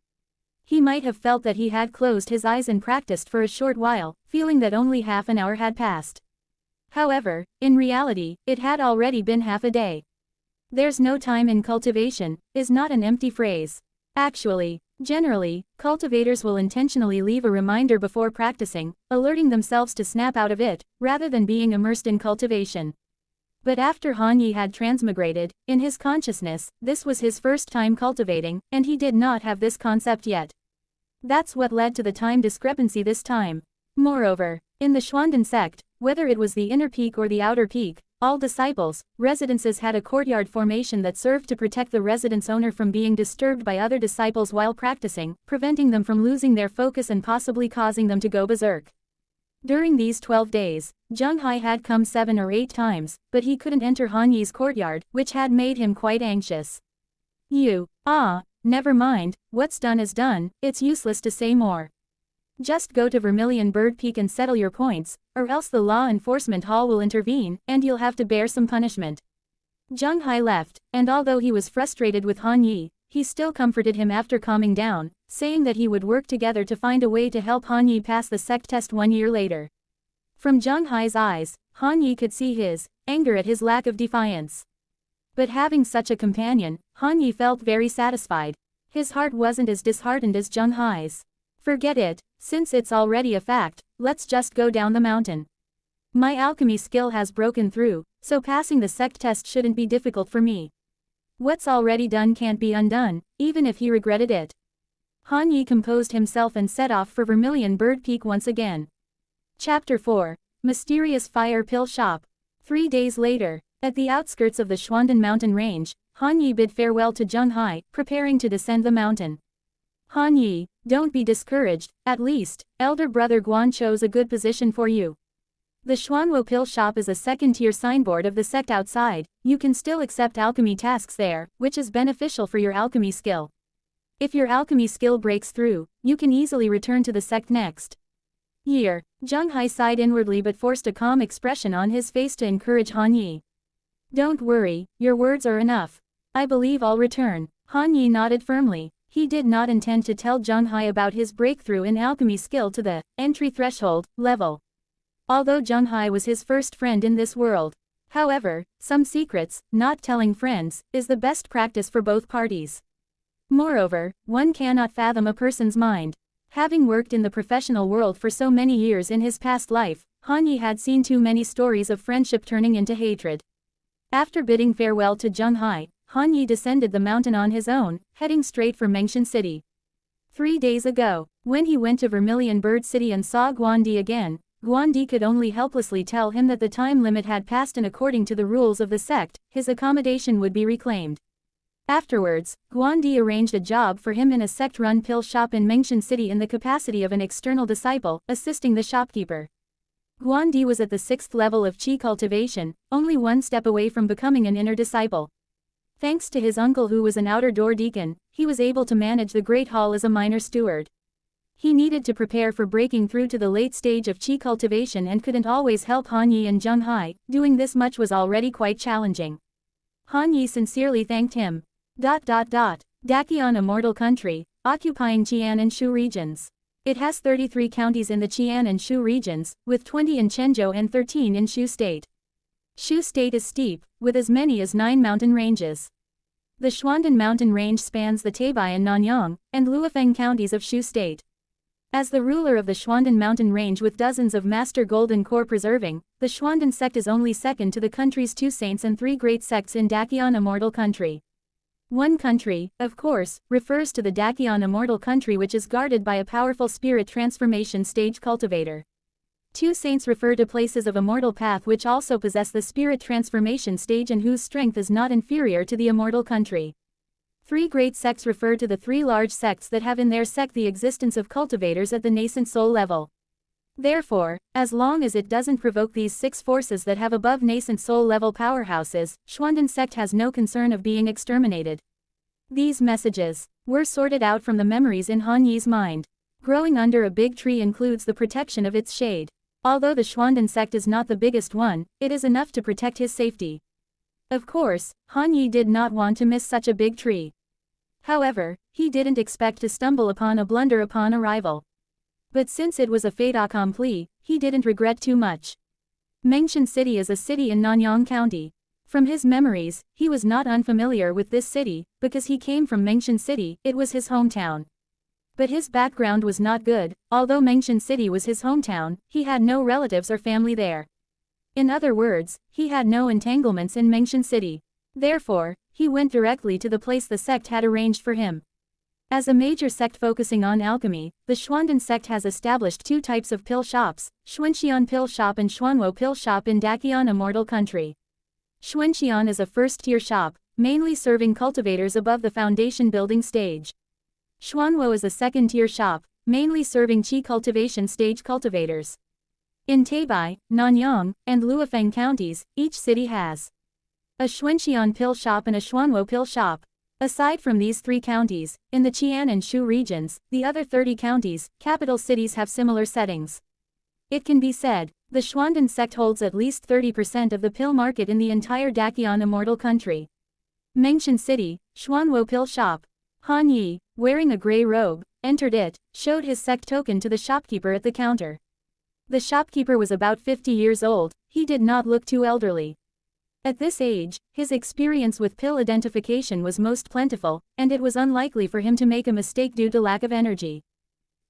He might have felt that he had closed his eyes and practiced for a short while, feeling that only half an hour had passed. However, in reality, it had already been half a day. "There's no time in cultivation" is not an empty phrase. Actually, generally, cultivators will intentionally leave a reminder before practicing, alerting themselves to snap out of it, rather than being immersed in cultivation. But after Han Yi had transmigrated, in his consciousness, this was his first time cultivating, and he did not have this concept yet. That's what led to the time discrepancy this time. Moreover, in the Xuanden sect, whether it was the inner peak or the outer peak, all disciples' residences had a courtyard formation that served to protect the residence owner from being disturbed by other disciples while practicing, preventing them from losing their focus and possibly causing them to go berserk. During these 12 days, Zheng Hai had come 7 or 8 times, but he couldn't enter Han Yi's courtyard, which had made him quite anxious. Never mind, what's done is done, it's useless to say more. Just go to Vermilion Bird Peak and settle your points, or else the law enforcement hall will intervene, and you'll have to bear some punishment. Zheng Hai left, and although he was frustrated with Han Yi, he still comforted him after calming down, saying that he would work together to find a way to help Han Yi pass the sect test 1 year later. From Zheng Hai's eyes, Han Yi could see his anger at his lack of defiance. But having such a companion, Han Yi felt very satisfied. His heart wasn't as disheartened as Zheng Hai's. Forget it, since it's already a fact, let's just go down the mountain. My alchemy skill has broken through, so passing the sect test shouldn't be difficult for me. What's already done can't be undone, even if he regretted it. Han Yi composed himself and set off for Vermilion Bird Peak once again. Chapter 4. Mysterious Fire Pill Shop. 3 days later, at the outskirts of the Xuanden mountain range, Han Yi bid farewell to Zheng Hai, preparing to descend the mountain. Han Yi, don't be discouraged, at least, elder brother Guan chose a good position for you. The Xuanwo Pill Shop is a second-tier signboard of the sect outside. You can still accept alchemy tasks there, which is beneficial for your alchemy skill. If your alchemy skill breaks through, you can easily return to the sect next year. Zheng Hai sighed inwardly but forced a calm expression on his face to encourage Han Yi. Don't worry, your words are enough. I believe I'll return. Han Yi nodded firmly. He did not intend to tell Zheng Hai about his breakthrough in alchemy skill to the entry threshold level. Although Zheng Hai was his first friend in this world. However, some secrets, not telling friends, is the best practice for both parties. Moreover, one cannot fathom a person's mind. Having worked in the professional world for so many years in his past life, Han Yi had seen too many stories of friendship turning into hatred. After bidding farewell to Zheng Hai, Han Yi descended the mountain on his own, heading straight for Mengshan City. 3 days ago, when he went to Vermilion Bird City and saw Guandi again, Guandi could only helplessly tell him that the time limit had passed and according to the rules of the sect, his accommodation would be reclaimed. Afterwards, Guandi arranged a job for him in a sect-run pill shop in Mengshan City in the capacity of an external disciple, assisting the shopkeeper. Guandi was at the 6th level of Qi cultivation, only 1 step away from becoming an inner disciple. Thanks to his uncle who was an outer door deacon, he was able to manage the Great Hall as a minor steward. He needed to prepare for breaking through to the late stage of Qi cultivation and couldn't always help Han Yi and Zheng Hai. Doing this much was already quite challenging. Han Yi sincerely thanked him. Dakian Immortal Country, occupying Qian and Shu regions. It has 33 counties in the Qian and Shu regions, with 20 in Quanzhou and 13 in Shu State. Shu State is steep, with as many as 9 mountain ranges. The Xuanden mountain range spans the Tabai and Nanyang, and Luofeng counties of Shu State. As the ruler of the Xuanden mountain range with dozens of master golden core preserving, the Xuanden sect is only second to the country's 2 saints and 3 great sects in Dakian Immortal Country. One country, of course, refers to the Dakian Immortal Country which is guarded by a powerful spirit transformation stage cultivator. 2 saints refer to places of immortal path which also possess the spirit transformation stage and whose strength is not inferior to the immortal country. 3 great sects refer to the 3 large sects that have in their sect the existence of cultivators at the nascent soul level. Therefore, as long as it doesn't provoke these 6 forces that have above nascent soul level powerhouses, Xuanden sect has no concern of being exterminated. These messages were sorted out from the memories in Han Yi's mind. Growing under a big tree includes the protection of its shade. Although the Xuanden sect is not the biggest one, it is enough to protect his safety. Of course, Han Yi did not want to miss such a big tree. However, he didn't expect to stumble upon a blunder upon arrival. But since it was a fait accompli, he didn't regret too much. Mengshan City is a city in Nanyang County. From his memories, he was not unfamiliar with this city, because he came from Mengshan City, it was his hometown. But his background was not good. Although Mengshan City was his hometown, he had no relatives or family there. In other words, he had no entanglements in Mengshan City. Therefore, he went directly to the place the sect had arranged for him. As a major sect focusing on alchemy, the Xuanden sect has established 2 types of pill shops, Xuanxian Pill Shop and Xuanwo Pill Shop in Dakian Immortal Country. Xuanxian is a first-tier shop, mainly serving cultivators above the foundation building stage. Xuanwo is a second-tier shop, mainly serving qi cultivation stage cultivators. In Tabai, Nanyang, and Luofeng counties, each city has a Xuanxian Pill Shop and a Xuanwo Pill Shop. Aside from these 3 counties, in the Qian and Shu regions, the other 30 counties, capital cities have similar settings. It can be said, the Xuanden sect holds at least 30% of the pill market in the entire Dakian Immortal Country. Mengshan City, Xuanwo Pill Shop. Han Yi, wearing a gray robe, entered it, showed his sect token to the shopkeeper at the counter. The shopkeeper was about 50 years old, he did not look too elderly. At this age, his experience with pill identification was most plentiful, and it was unlikely for him to make a mistake due to lack of energy.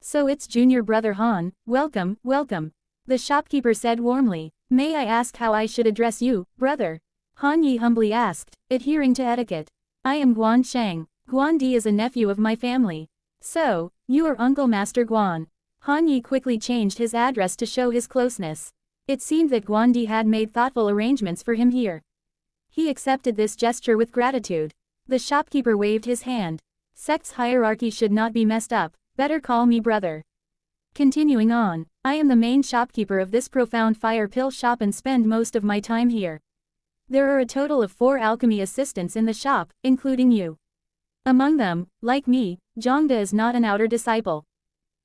So it's junior brother Han, welcome, welcome. The shopkeeper said warmly. May I ask how I should address you, brother? Han Yi humbly asked, adhering to etiquette. I am Guan Sheng. Guan Di is a nephew of my family. So, you are Uncle Master Guan. Han Yi quickly changed his address to show his closeness. It seemed that Guan Di had made thoughtful arrangements for him here. He accepted this gesture with gratitude. The shopkeeper waved his hand. Sect's hierarchy should not be messed up, better call me brother. Continuing on, I am the main shopkeeper of this profound fire pill shop and spend most of my time here. There are a total of 4 alchemy assistants in the shop, including you. Among them, like me, Zhongda is not an outer disciple.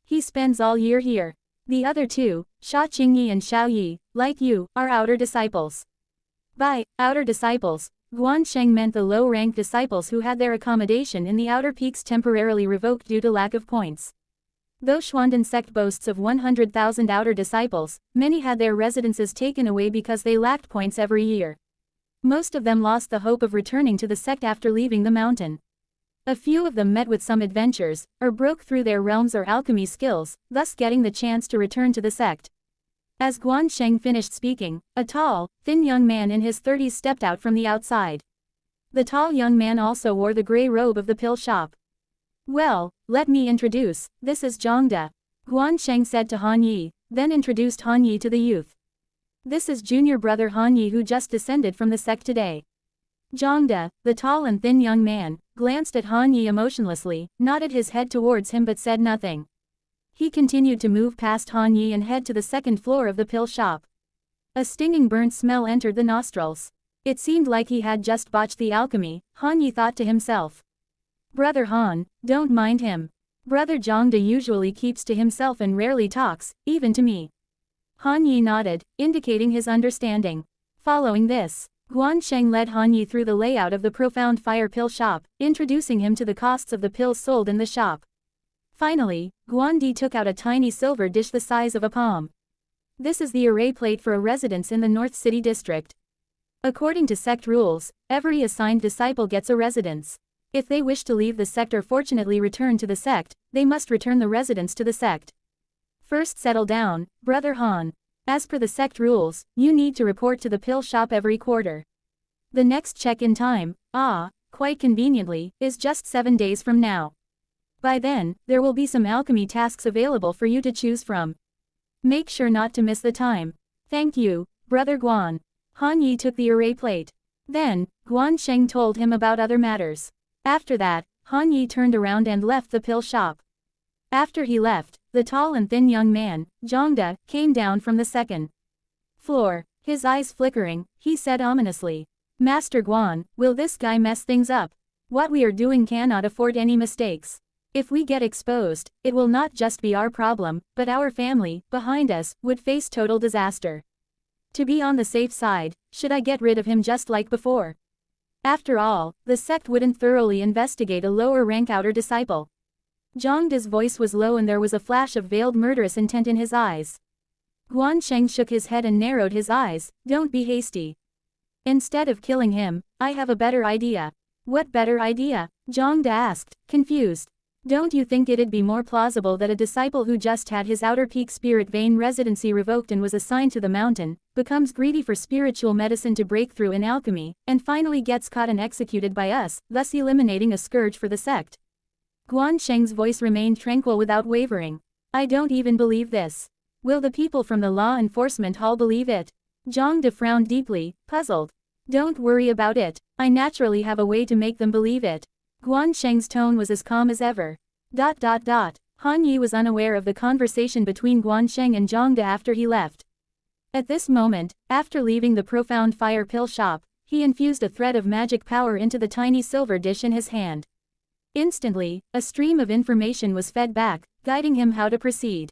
He spends all year here. The other 2, Sha Qingyi and Xiao Yi, like you, are outer disciples. By outer disciples, Guan Sheng meant the low-ranked disciples who had their accommodation in the outer peaks temporarily revoked due to lack of points. Though Xuanden sect boasts of 100,000 outer disciples, many had their residences taken away because they lacked points every year. Most of them lost the hope of returning to the sect after leaving the mountain. A few of them met with some adventures, or broke through their realms or alchemy skills, thus getting the chance to return to the sect. As Guan Sheng finished speaking, a tall, thin young man in his 30s stepped out from the outside. The tall young man also wore the gray robe of the pill shop. Well, let me introduce, this is Zhongda. Guan Sheng said to Han Yi, then introduced Han Yi to the youth. This is junior brother Han Yi who just descended from the sect today. Zhongda, the tall and thin young man, glanced at Han Yi emotionlessly, nodded his head towards him but said nothing. He continued to move past Han Yi and head to the second floor of the pill shop. A stinging burnt smell entered the nostrils. It seemed like he had just botched the alchemy, Han Yi thought to himself. Brother Han, don't mind him. Brother Zhongda usually keeps to himself and rarely talks, even to me. Han Yi nodded, indicating his understanding. Following this, Guan Sheng led Han Yi through the layout of the profound fire pill shop, introducing him to the costs of the pills sold in the shop. Finally, Guan Di took out a tiny silver dish the size of a palm. This is the array plate for a residence in the North City District. According to sect rules, every assigned disciple gets a residence. If they wish to leave the sect or fortunately return to the sect, they must return the residence to the sect. First settle down, Brother Han. As per the sect rules, you need to report to the pill shop every quarter. The next check-in time, quite conveniently, is just 7 days from now. By then, there will be some alchemy tasks available for you to choose from. Make sure not to miss the time. Thank you, Brother Guan. Han Yi took the array plate. Then, Guan Sheng told him about other matters. After that, Han Yi turned around and left the pill shop. After he left, the tall and thin young man, Zhongde, came down from the second floor. His eyes flickering, he said ominously. Master Guan, will this guy mess things up? What we are doing cannot afford any mistakes. If we get exposed, it will not just be our problem, but our family, behind us, would face total disaster. To be on the safe side, should I get rid of him just like before? After all, the sect wouldn't thoroughly investigate a lower rank outer disciple. Zhongde's voice was low and there was a flash of veiled murderous intent in his eyes. Guan Sheng shook his head and narrowed his eyes. Don't be hasty. Instead of killing him, I have a better idea. What better idea? Zhongde asked, confused. Don't you think it'd be more plausible that a disciple who just had his outer peak spirit vein residency revoked and was assigned to the mountain, becomes greedy for spiritual medicine to break through in alchemy, and finally gets caught and executed by us, thus eliminating a scourge for the sect? Guan Sheng's voice remained tranquil without wavering. I don't even believe this. Will the people from the law enforcement hall believe it? Zhongde frowned deeply, puzzled. Don't worry about it. I naturally have a way to make them believe it. Guan Sheng's tone was as calm as ever. Han Yi was unaware of the conversation between Guan Sheng and Zhongde after he left. At this moment, after leaving the profound fire pill shop, he infused a thread of magic power into the tiny silver dish in his hand. Instantly, a stream of information was fed back, guiding him how to proceed.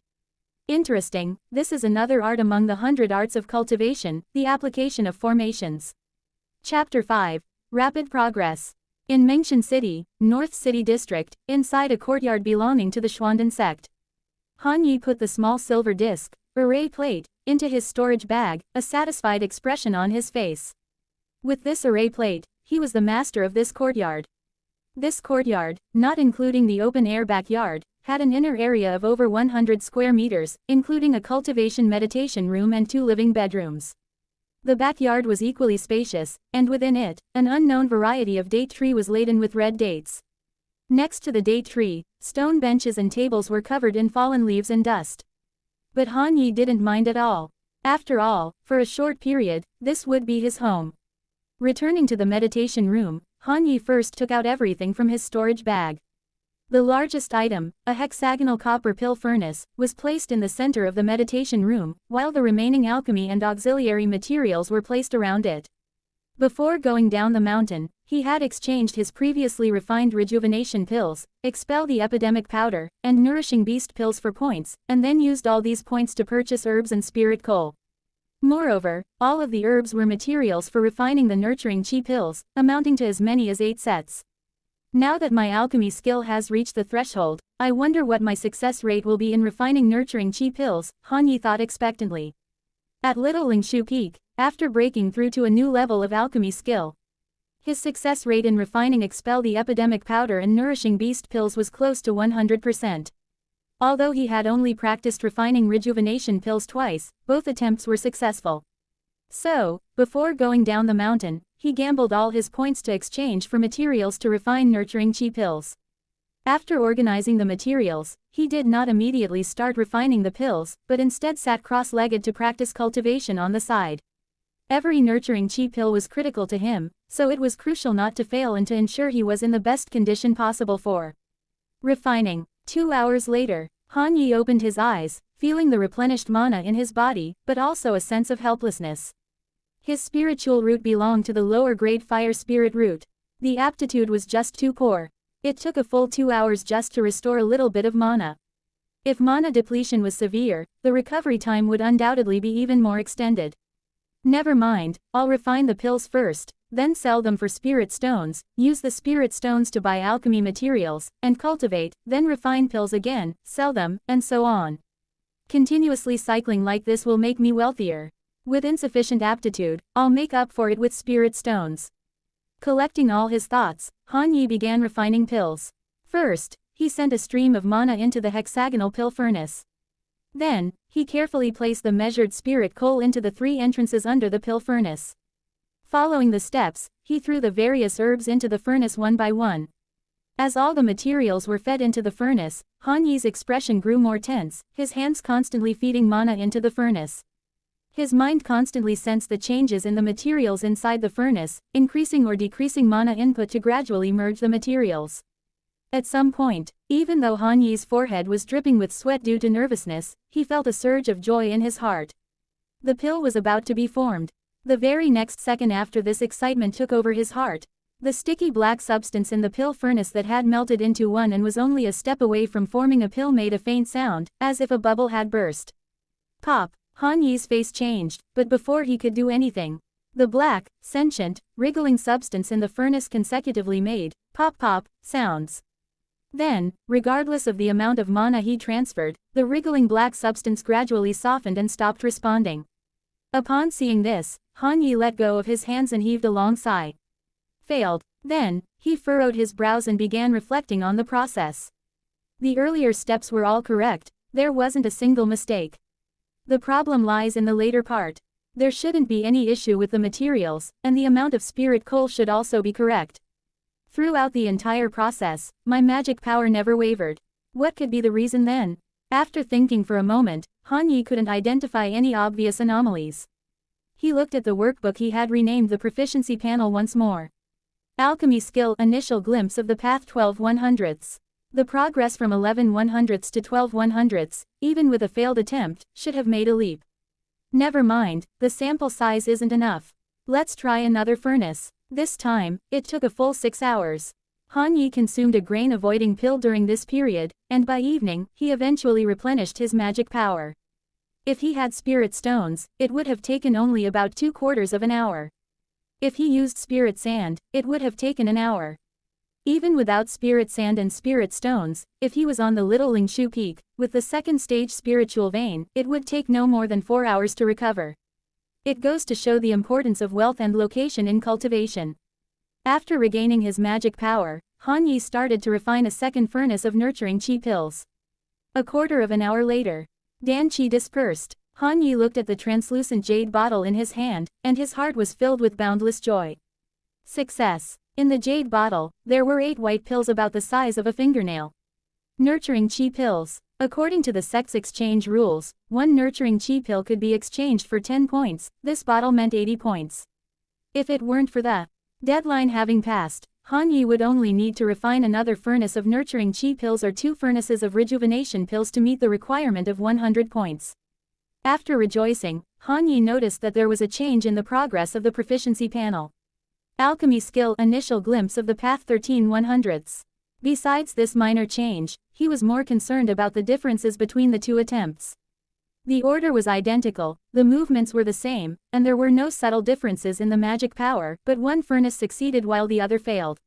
Interesting, this is another art among the 100 arts of cultivation, the application of formations. Chapter 5. Rapid Progress. In Mengshan City, North City District, inside a courtyard belonging to the Xuanden sect. Han Yi put the small silver disc, array plate, into his storage bag, a satisfied expression on his face. With this array plate, he was the master of this courtyard. This courtyard, not including the open-air backyard, had an inner area of over 100 square meters, including a cultivation meditation room and 2 living bedrooms. The backyard was equally spacious, and within it, an unknown variety of date tree was laden with red dates. Next to the date tree, stone benches and tables were covered in fallen leaves and dust. But Han Yi didn't mind at all. After all, for a short period, this would be his home. Returning to the meditation room, Han Yi first took out everything from his storage bag. The largest item, a hexagonal copper pill furnace, was placed in the center of the meditation room, while the remaining alchemy and auxiliary materials were placed around it. Before going down the mountain, he had exchanged his previously refined rejuvenation pills, expel the epidemic powder, and nourishing beast pills for points, and then used all these points to purchase herbs and spirit coal. Moreover, all of the herbs were materials for refining the nurturing chi pills, amounting to as many as 8 sets. Now that my alchemy skill has reached the threshold, I wonder what my success rate will be in refining nurturing chi pills, Han Yi thought expectantly. At Little Lingshu Peak, after breaking through to a new level of alchemy skill, his success rate in refining expel the epidemic powder and nourishing beast pills was close to 100%. Although he had only practiced refining rejuvenation pills twice, both attempts were successful. So, before going down the mountain, he gambled all his points to exchange for materials to refine nurturing chi pills. After organizing the materials, he did not immediately start refining the pills, but instead sat cross-legged to practice cultivation on the side. Every nurturing chi pill was critical to him, so it was crucial not to fail and to ensure he was in the best condition possible for refining. 2 hours later, Han Yi opened his eyes, feeling the replenished mana in his body, but also a sense of helplessness. His spiritual root belonged to the lower-grade fire spirit root. The aptitude was just too poor. It took a full 2 hours just to restore a little bit of mana. If mana depletion was severe, the recovery time would undoubtedly be even more extended. Never mind, I'll refine the pills first, then sell them for spirit stones, use the spirit stones to buy alchemy materials, and cultivate, then refine pills again, sell them, and so on. Continuously cycling like this will make me wealthier. With insufficient aptitude, I'll make up for it with spirit stones. Collecting all his thoughts, Han Yi began refining pills. First, he sent a stream of mana into the hexagonal pill furnace. Then, he carefully placed the measured spirit coal into the 3 entrances under the pill furnace. Following the steps, he threw the various herbs into the furnace one by one. As all the materials were fed into the furnace, Han Yi's expression grew more tense, his hands constantly feeding mana into the furnace. His mind constantly sensed the changes in the materials inside the furnace, increasing or decreasing mana input to gradually merge the materials. At some point, even though Han Yi's forehead was dripping with sweat due to nervousness, he felt a surge of joy in his heart. The pill was about to be formed. The very next second after this excitement took over his heart, the sticky black substance in the pill furnace that had melted into one and was only a step away from forming a pill made a faint sound, as if a bubble had burst. Pop! Han Yi's face changed, but before he could do anything, the black, sentient, wriggling substance in the furnace consecutively made pop-pop sounds. Then, regardless of the amount of mana he transferred, the wriggling black substance gradually softened and stopped responding. Upon seeing this, Han Yi let go of his hands and heaved a long sigh. Failed. Then, he furrowed his brows and began reflecting on the process. The earlier steps were all correct, there wasn't a single mistake. The problem lies in the later part. There shouldn't be any issue with the materials, and the amount of spirit coal should also be correct. Throughout the entire process, my magic power never wavered. What could be the reason then? After thinking for a moment, Han Yi couldn't identify any obvious anomalies. He looked at the workbook he had renamed the Proficiency panel once more. Alchemy skill, initial glimpse of the path 12/100ths. The progress from 11/100ths to 12/100ths, even with a failed attempt, should have made a leap. Never mind, the sample size isn't enough. Let's try another furnace. This time, it took a full 6 hours. Han Yi consumed a grain-avoiding pill during this period, and by evening, he eventually replenished his magic power. If he had spirit stones, it would have taken only about 2/4 of an hour. If he used spirit sand, it would have taken an hour. Even without spirit sand and spirit stones, if he was on the Little Lingshu Peak, with the second stage spiritual vein, it would take no more than 4 hours to recover. It goes to show the importance of wealth and location in cultivation. After regaining his magic power, Han Yi started to refine a second furnace of nurturing chi pills. A quarter of an hour later, Dan Chi dispersed. Han Yi looked at the translucent jade bottle in his hand, and his heart was filled with boundless joy. Success! In the jade bottle, there were 8 white pills about the size of a fingernail. Nurturing chi pills. According to the sex exchange rules, one nurturing chi pill could be exchanged for 10 points, this bottle meant 80 points. If it weren't for the deadline having passed, Han Yi would only need to refine another furnace of nurturing chi pills or 2 furnaces of rejuvenation pills to meet the requirement of 100 points. After rejoicing, Han Yi noticed that there was a change in the progress of the proficiency panel. Alchemy skill, initial glimpse of the path 13/100ths. Besides this minor change, he was more concerned about the differences between the 2 attempts. The order was identical, the movements were the same, and there were no subtle differences in the magic power, but one furnace succeeded while the other failed.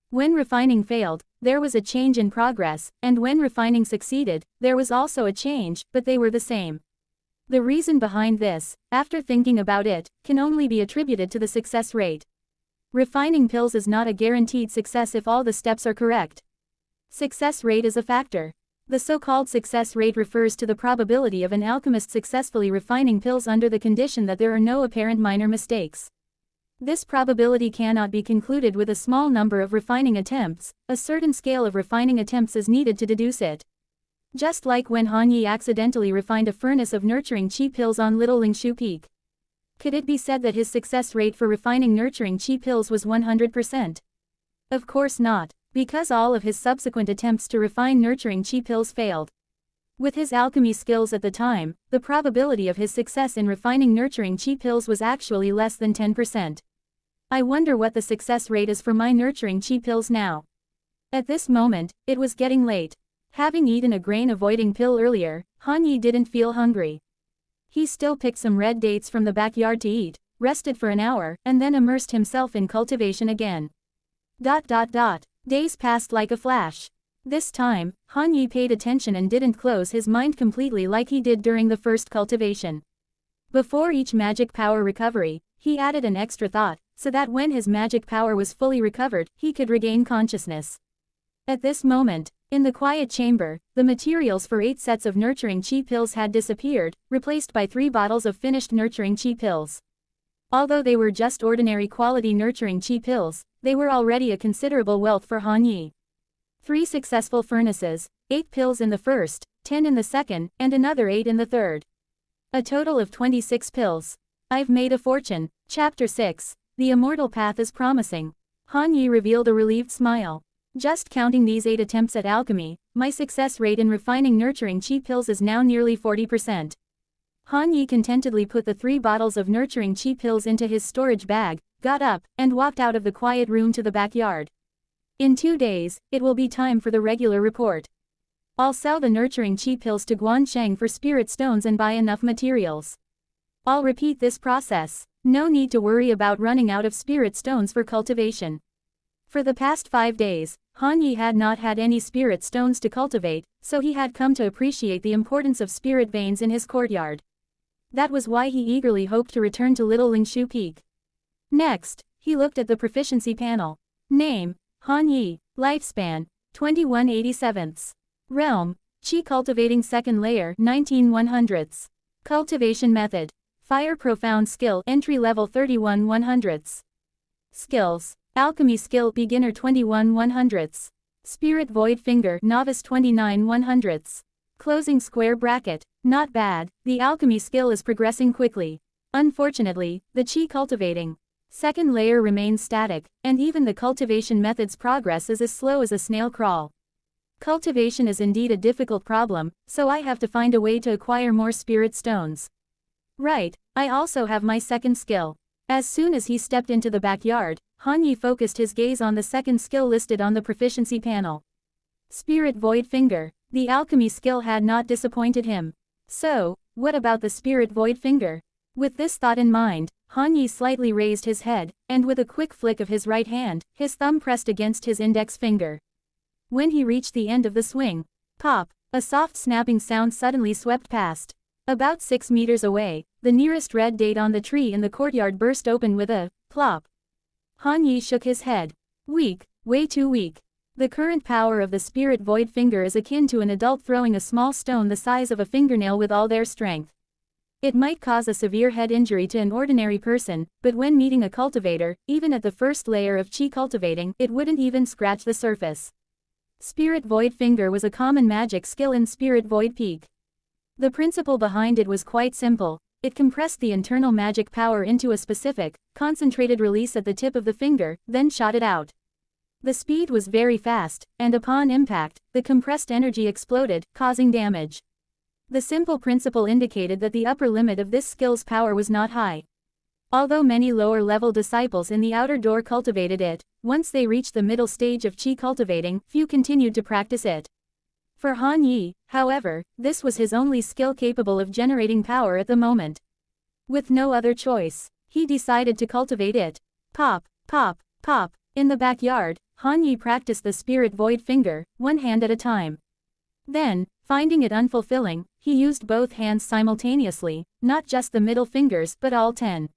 When refining failed, there was a change in progress, and when refining succeeded, there was also a change, but they were the same. The reason behind this, after thinking about it, can only be attributed to the success rate. Refining pills is not a guaranteed success if all the steps are correct. Success rate is a factor. The so-called success rate refers to the probability of an alchemist successfully refining pills under the condition that there are no apparent minor mistakes. This probability cannot be concluded with a small number of refining attempts, a certain scale of refining attempts is needed to deduce it. Just like when Han Yi accidentally refined a furnace of nurturing chi pills on Little Lingshu Peak. Could it be said that his success rate for refining nurturing chi pills was 100%? Of course not, because all of his subsequent attempts to refine nurturing chi pills failed. With his alchemy skills at the time, the probability of his success in refining nurturing chi pills was actually less than 10%. I wonder what the success rate is for my nurturing chi pills now. At this moment, it was getting late. Having eaten a grain-avoiding pill earlier, Han Yi didn't feel hungry. He still picked some red dates from the backyard to eat, rested for an hour, and then immersed himself in cultivation again. Days passed like a flash. This time, Han Yi paid attention and didn't close his mind completely like he did during the first cultivation. Before each magic power recovery, he added an extra thought, so that when his magic power was fully recovered, he could regain consciousness. At this moment, in the quiet chamber, the materials for 8 sets of nurturing chi pills had disappeared, replaced by 3 bottles of finished nurturing chi pills. Although they were just ordinary quality nurturing chi pills, they were already a considerable wealth for Han Yi. 3 successful furnaces, 8 pills in the first, 10 in the second, and another 8 in the third. A total of 26 pills. I've made a fortune. Chapter 6. The Immortal Path is Promising. Han Yi revealed a relieved smile. Just counting these 8 attempts at alchemy, my success rate in refining nurturing chi pills is now nearly 40%. Han Yi contentedly put the 3 bottles of nurturing chi pills into his storage bag, got up, and walked out of the quiet room to the backyard. In 2 days, it will be time for the regular report. I'll sell the nurturing chi pills to Guansheng for spirit stones and buy enough materials. I'll repeat this process. No need to worry about running out of spirit stones for cultivation. For the past 5 days, Han Yi had not had any spirit stones to cultivate, so he had come to appreciate the importance of spirit veins in his courtyard. That was why he eagerly hoped to return to Little Lingshu Peak. Next, he looked at the proficiency panel. Name: Han Yi. Lifespan: 2187ths. Realm: Chi cultivating second layer 19/100ths. Cultivation method: Fire profound skill entry level 31/100ths. Skills: Alchemy skill beginner 21/100ths. Spirit void finger novice 29/100ths. Closing square bracket. Not bad, the alchemy skill is progressing quickly. Unfortunately, the chi cultivating second layer remains static, and even the cultivation method's progress is as slow as a snail crawl. Cultivation is indeed a difficult problem, so I have to find a way to acquire more spirit stones. Right, I also have my second skill. As soon as he stepped into the backyard, Han Yi focused his gaze on the second skill listed on the proficiency panel. Spirit void finger. The alchemy skill had not disappointed him. So, what about the spirit void finger? With this thought in mind, Han Yi slightly raised his head, and with a quick flick of his right hand, his thumb pressed against his index finger. When he reached the end of the swing, pop, a soft snapping sound suddenly swept past. About 6 meters away, the nearest red date on the tree in the courtyard burst open with a plop. Han Yi shook his head. Weak, way too weak. The current power of the spirit void finger is akin to an adult throwing a small stone the size of a fingernail with all their strength. It might cause a severe head injury to an ordinary person, but when meeting a cultivator, even at the first layer of chi cultivating, it wouldn't even scratch the surface. Spirit void finger was a common magic skill in Spirit Void Peak. The principle behind it was quite simple. It compressed the internal magic power into a specific, concentrated release at the tip of the finger, then shot it out. The speed was very fast, and upon impact, the compressed energy exploded, causing damage. The simple principle indicated that the upper limit of this skill's power was not high. Although many lower-level disciples in the outer door cultivated it, once they reached the middle stage of chi cultivating, few continued to practice it. For Han Yi, however, this was his only skill capable of generating power at the moment. With no other choice, he decided to cultivate it. Pop, pop, pop. In the backyard, Han Yi practiced the spirit void finger, one hand at a time. Then, finding it unfulfilling, he used both hands simultaneously, not just the middle fingers but all 10.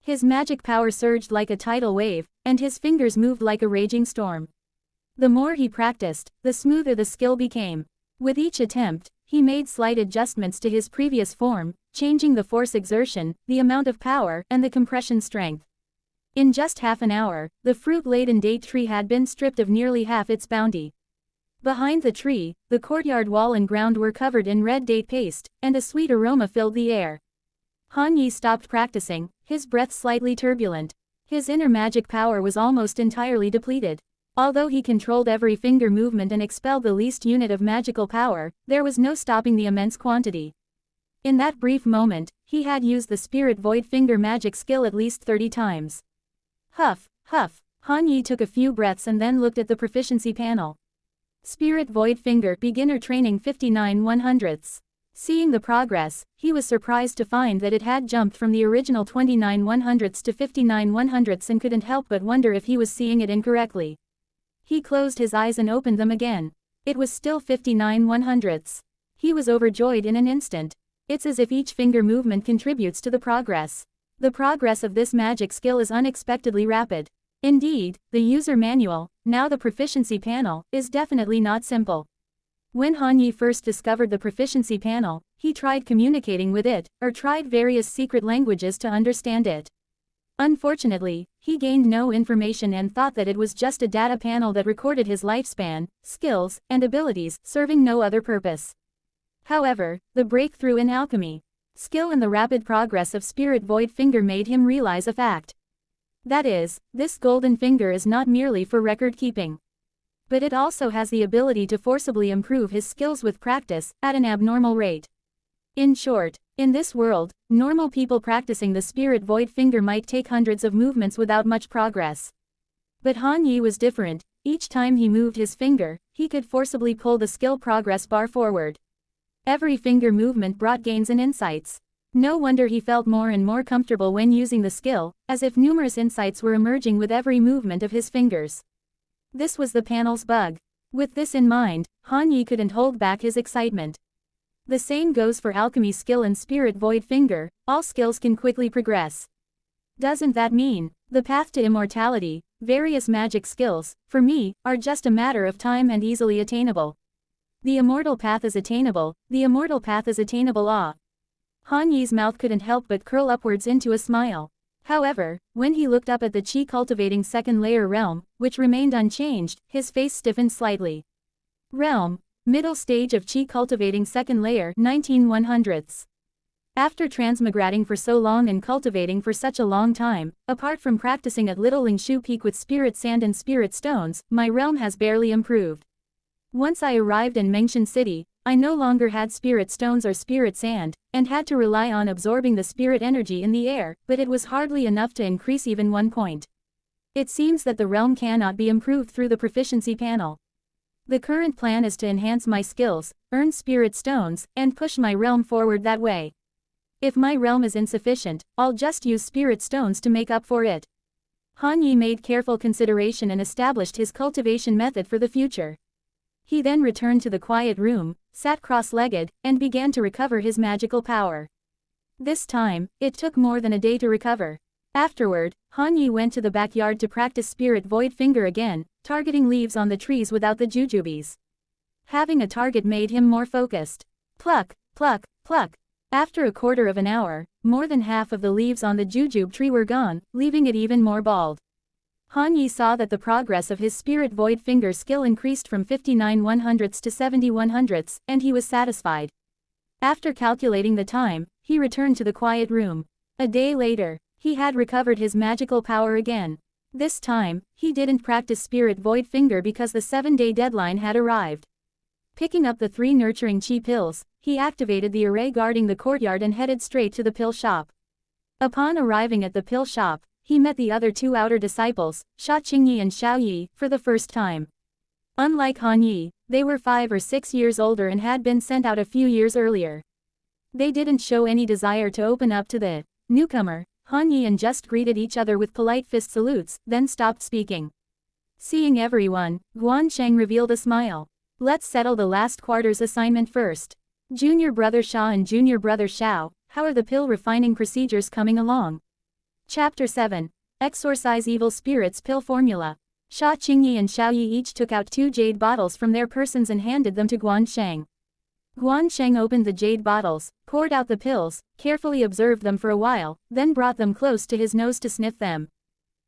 His magic power surged like a tidal wave, and his fingers moved like a raging storm. The more he practiced, the smoother the skill became. With each attempt, he made slight adjustments to his previous form, changing the force exertion, the amount of power, and the compression strength. In just half an hour, the fruit-laden date tree had been stripped of nearly half its bounty. Behind the tree, the courtyard wall and ground were covered in red date paste, and a sweet aroma filled the air. Han Yi stopped practicing, his breath slightly turbulent. His inner magic power was almost entirely depleted. Although he controlled every finger movement and expelled the least unit of magical power, there was no stopping the immense quantity. In that brief moment, he had used the Spirit Void Finger magic skill at least 30 times. Huff, huff. Han Yi took a few breaths and then looked at the proficiency panel. Spirit Void Finger Beginner Training 59/100ths. Seeing the progress, he was surprised to find that it had jumped from the original 29/100ths to 59/100ths and couldn't help but wonder if he was seeing it incorrectly. He closed his eyes and opened them again. It was still 59/100ths. He was overjoyed in an instant. It's as if each finger movement contributes to the progress. The progress of this magic skill is unexpectedly rapid. Indeed, the user manual, now the proficiency panel, is definitely not simple. When Han Yi first discovered the proficiency panel, he tried communicating with it, or tried various secret languages to understand it. Unfortunately, he gained no information and thought that it was just a data panel that recorded his lifespan, skills, and abilities, serving no other purpose. However, the breakthrough in alchemy, skill and the rapid progress of Spirit Void Finger made him realize a fact. That is, this golden finger is not merely for record keeping, but it also has the ability to forcibly improve his skills with practice, at an abnormal rate. In short, in this world, normal people practicing the Spirit Void Finger might take hundreds of movements without much progress. But Han Yi was different. Each time he moved his finger, he could forcibly pull the skill progress bar forward. Every finger movement brought gains and insights. No wonder he felt more and more comfortable when using the skill, as if numerous insights were emerging with every movement of his fingers. This was the panel's bug. With this in mind, Han Yi couldn't hold back his excitement. The same goes for alchemy skill and Spirit Void Finger, all skills can quickly progress. Doesn't that mean, the path to immortality, various magic skills, for me, are just a matter of time and easily attainable? The immortal path is attainable, the immortal path is attainable. Han Yi's mouth couldn't help but curl upwards into a smile. However, when he looked up at the chi-cultivating second layer realm, which remained unchanged, his face stiffened slightly. Realm, middle stage of chi-cultivating second layer, 19/100ths. After transmigrating for so long and cultivating for such a long time, apart from practicing at Little Lingshu Peak with spirit sand and spirit stones, my realm has barely improved. Once I arrived in Mengshan City, I no longer had spirit stones or spirit sand, and had to rely on absorbing the spirit energy in the air, but it was hardly enough to increase even 1 point. It seems that the realm cannot be improved through the proficiency panel. The current plan is to enhance my skills, earn spirit stones, and push my realm forward that way. If my realm is insufficient, I'll just use spirit stones to make up for it. Han Yi made careful consideration and established his cultivation method for the future. He then returned to the quiet room, sat cross-legged, and began to recover his magical power. This time, it took more than a day to recover. Afterward, Han Yi went to the backyard to practice Spirit Void Finger again, targeting leaves on the trees without the jujubes. Having a target made him more focused. Pluck, pluck, pluck. After a quarter of an hour, more than half of the leaves on the jujube tree were gone, leaving it even more bald. Han Yi saw that the progress of his Spirit Void Finger skill increased from 59/100ths to 70/100ths, and he was satisfied. After calculating the time, he returned to the quiet room. A day later, he had recovered his magical power again. This time, he didn't practice Spirit Void Finger because the 7-day deadline had arrived. Picking up the 3 nurturing chi pills, he activated the array guarding the courtyard and headed straight to the pill shop. Upon arriving at the pill shop, he met the other 2 outer disciples, Sha Qingyi and Xiao Yi, for the first time. Unlike Han Yi, they were 5 or 6 years older and had been sent out a few years earlier. They didn't show any desire to open up to the newcomer, Han Yi, and just greeted each other with polite fist salutes, then stopped speaking. Seeing everyone, Guansheng revealed a smile. Let's settle the last quarter's assignment first. Junior Brother Sha and Junior Brother Xiao, how are the pill refining procedures coming along? Chapter 7. Exorcise Evil Spirits Pill Formula. Sha Qingyi and Xiao Yi each took out 2 jade bottles from their persons and handed them to Guansheng. Guansheng opened the jade bottles, poured out the pills, carefully observed them for a while, then brought them close to his nose to sniff them.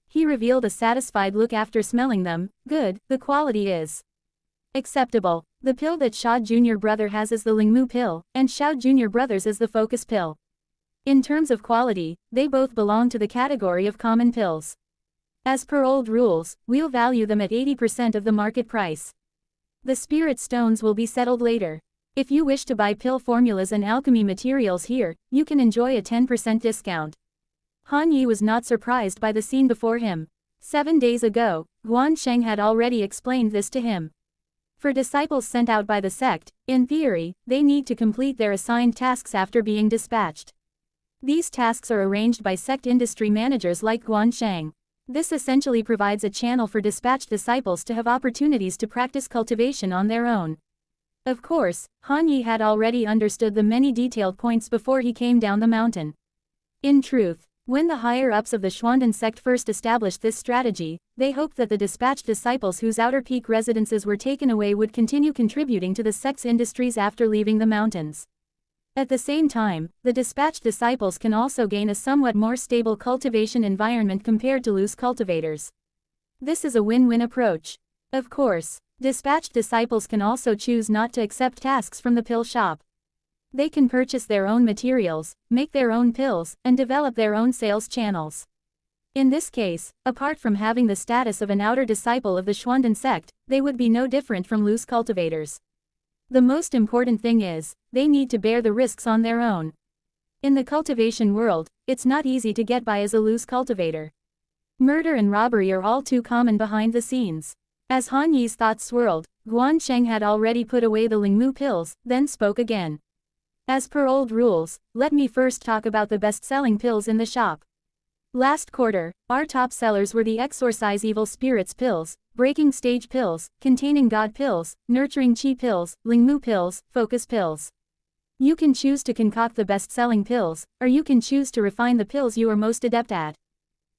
He revealed a satisfied look after smelling them. Good, the quality is acceptable. The pill that Sha Junior Brother has is the Lingmu pill, and Xiao Junior Brothers is the Focus pill. In terms of quality, they both belong to the category of common pills. As per old rules, we'll value them at 80% of the market price. The spirit stones will be settled later. If you wish to buy pill formulas and alchemy materials here, you can enjoy a 10% discount. Han Yi was not surprised by the scene before him. 7 days ago, Guansheng had already explained this to him. For disciples sent out by the sect, in theory, they need to complete their assigned tasks after being dispatched. These tasks are arranged by sect industry managers like Guansheng. This essentially provides a channel for dispatched disciples to have opportunities to practice cultivation on their own. Of course, Han Yi had already understood the many detailed points before he came down the mountain. In truth, when the higher-ups of the Xuanden sect first established this strategy, they hoped that the dispatched disciples whose outer peak residences were taken away would continue contributing to the sect's industries after leaving the mountains. At the same time, the dispatched disciples can also gain a somewhat more stable cultivation environment compared to loose cultivators. This is a win-win approach. Of course, dispatched disciples can also choose not to accept tasks from the pill shop. They can purchase their own materials, make their own pills, and develop their own sales channels. In this case, apart from having the status of an outer disciple of the Xuanden sect, they would be no different from loose cultivators. The most important thing is, they need to bear the risks on their own. In the cultivation world, it's not easy to get by as a loose cultivator. Murder and robbery are all too common behind the scenes. As Han Yi's thoughts swirled, Guansheng had already put away the Lingmu pills, then spoke again. As per old rules, let me first talk about the best-selling pills in the shop. Last quarter, our top sellers were the Exorcise Evil Spirits pills, Breaking Stage pills, Containing God pills, Nurturing Chi pills, Lingmu pills, Focus pills. You can choose to concoct the best-selling pills, or you can choose to refine the pills you are most adept at.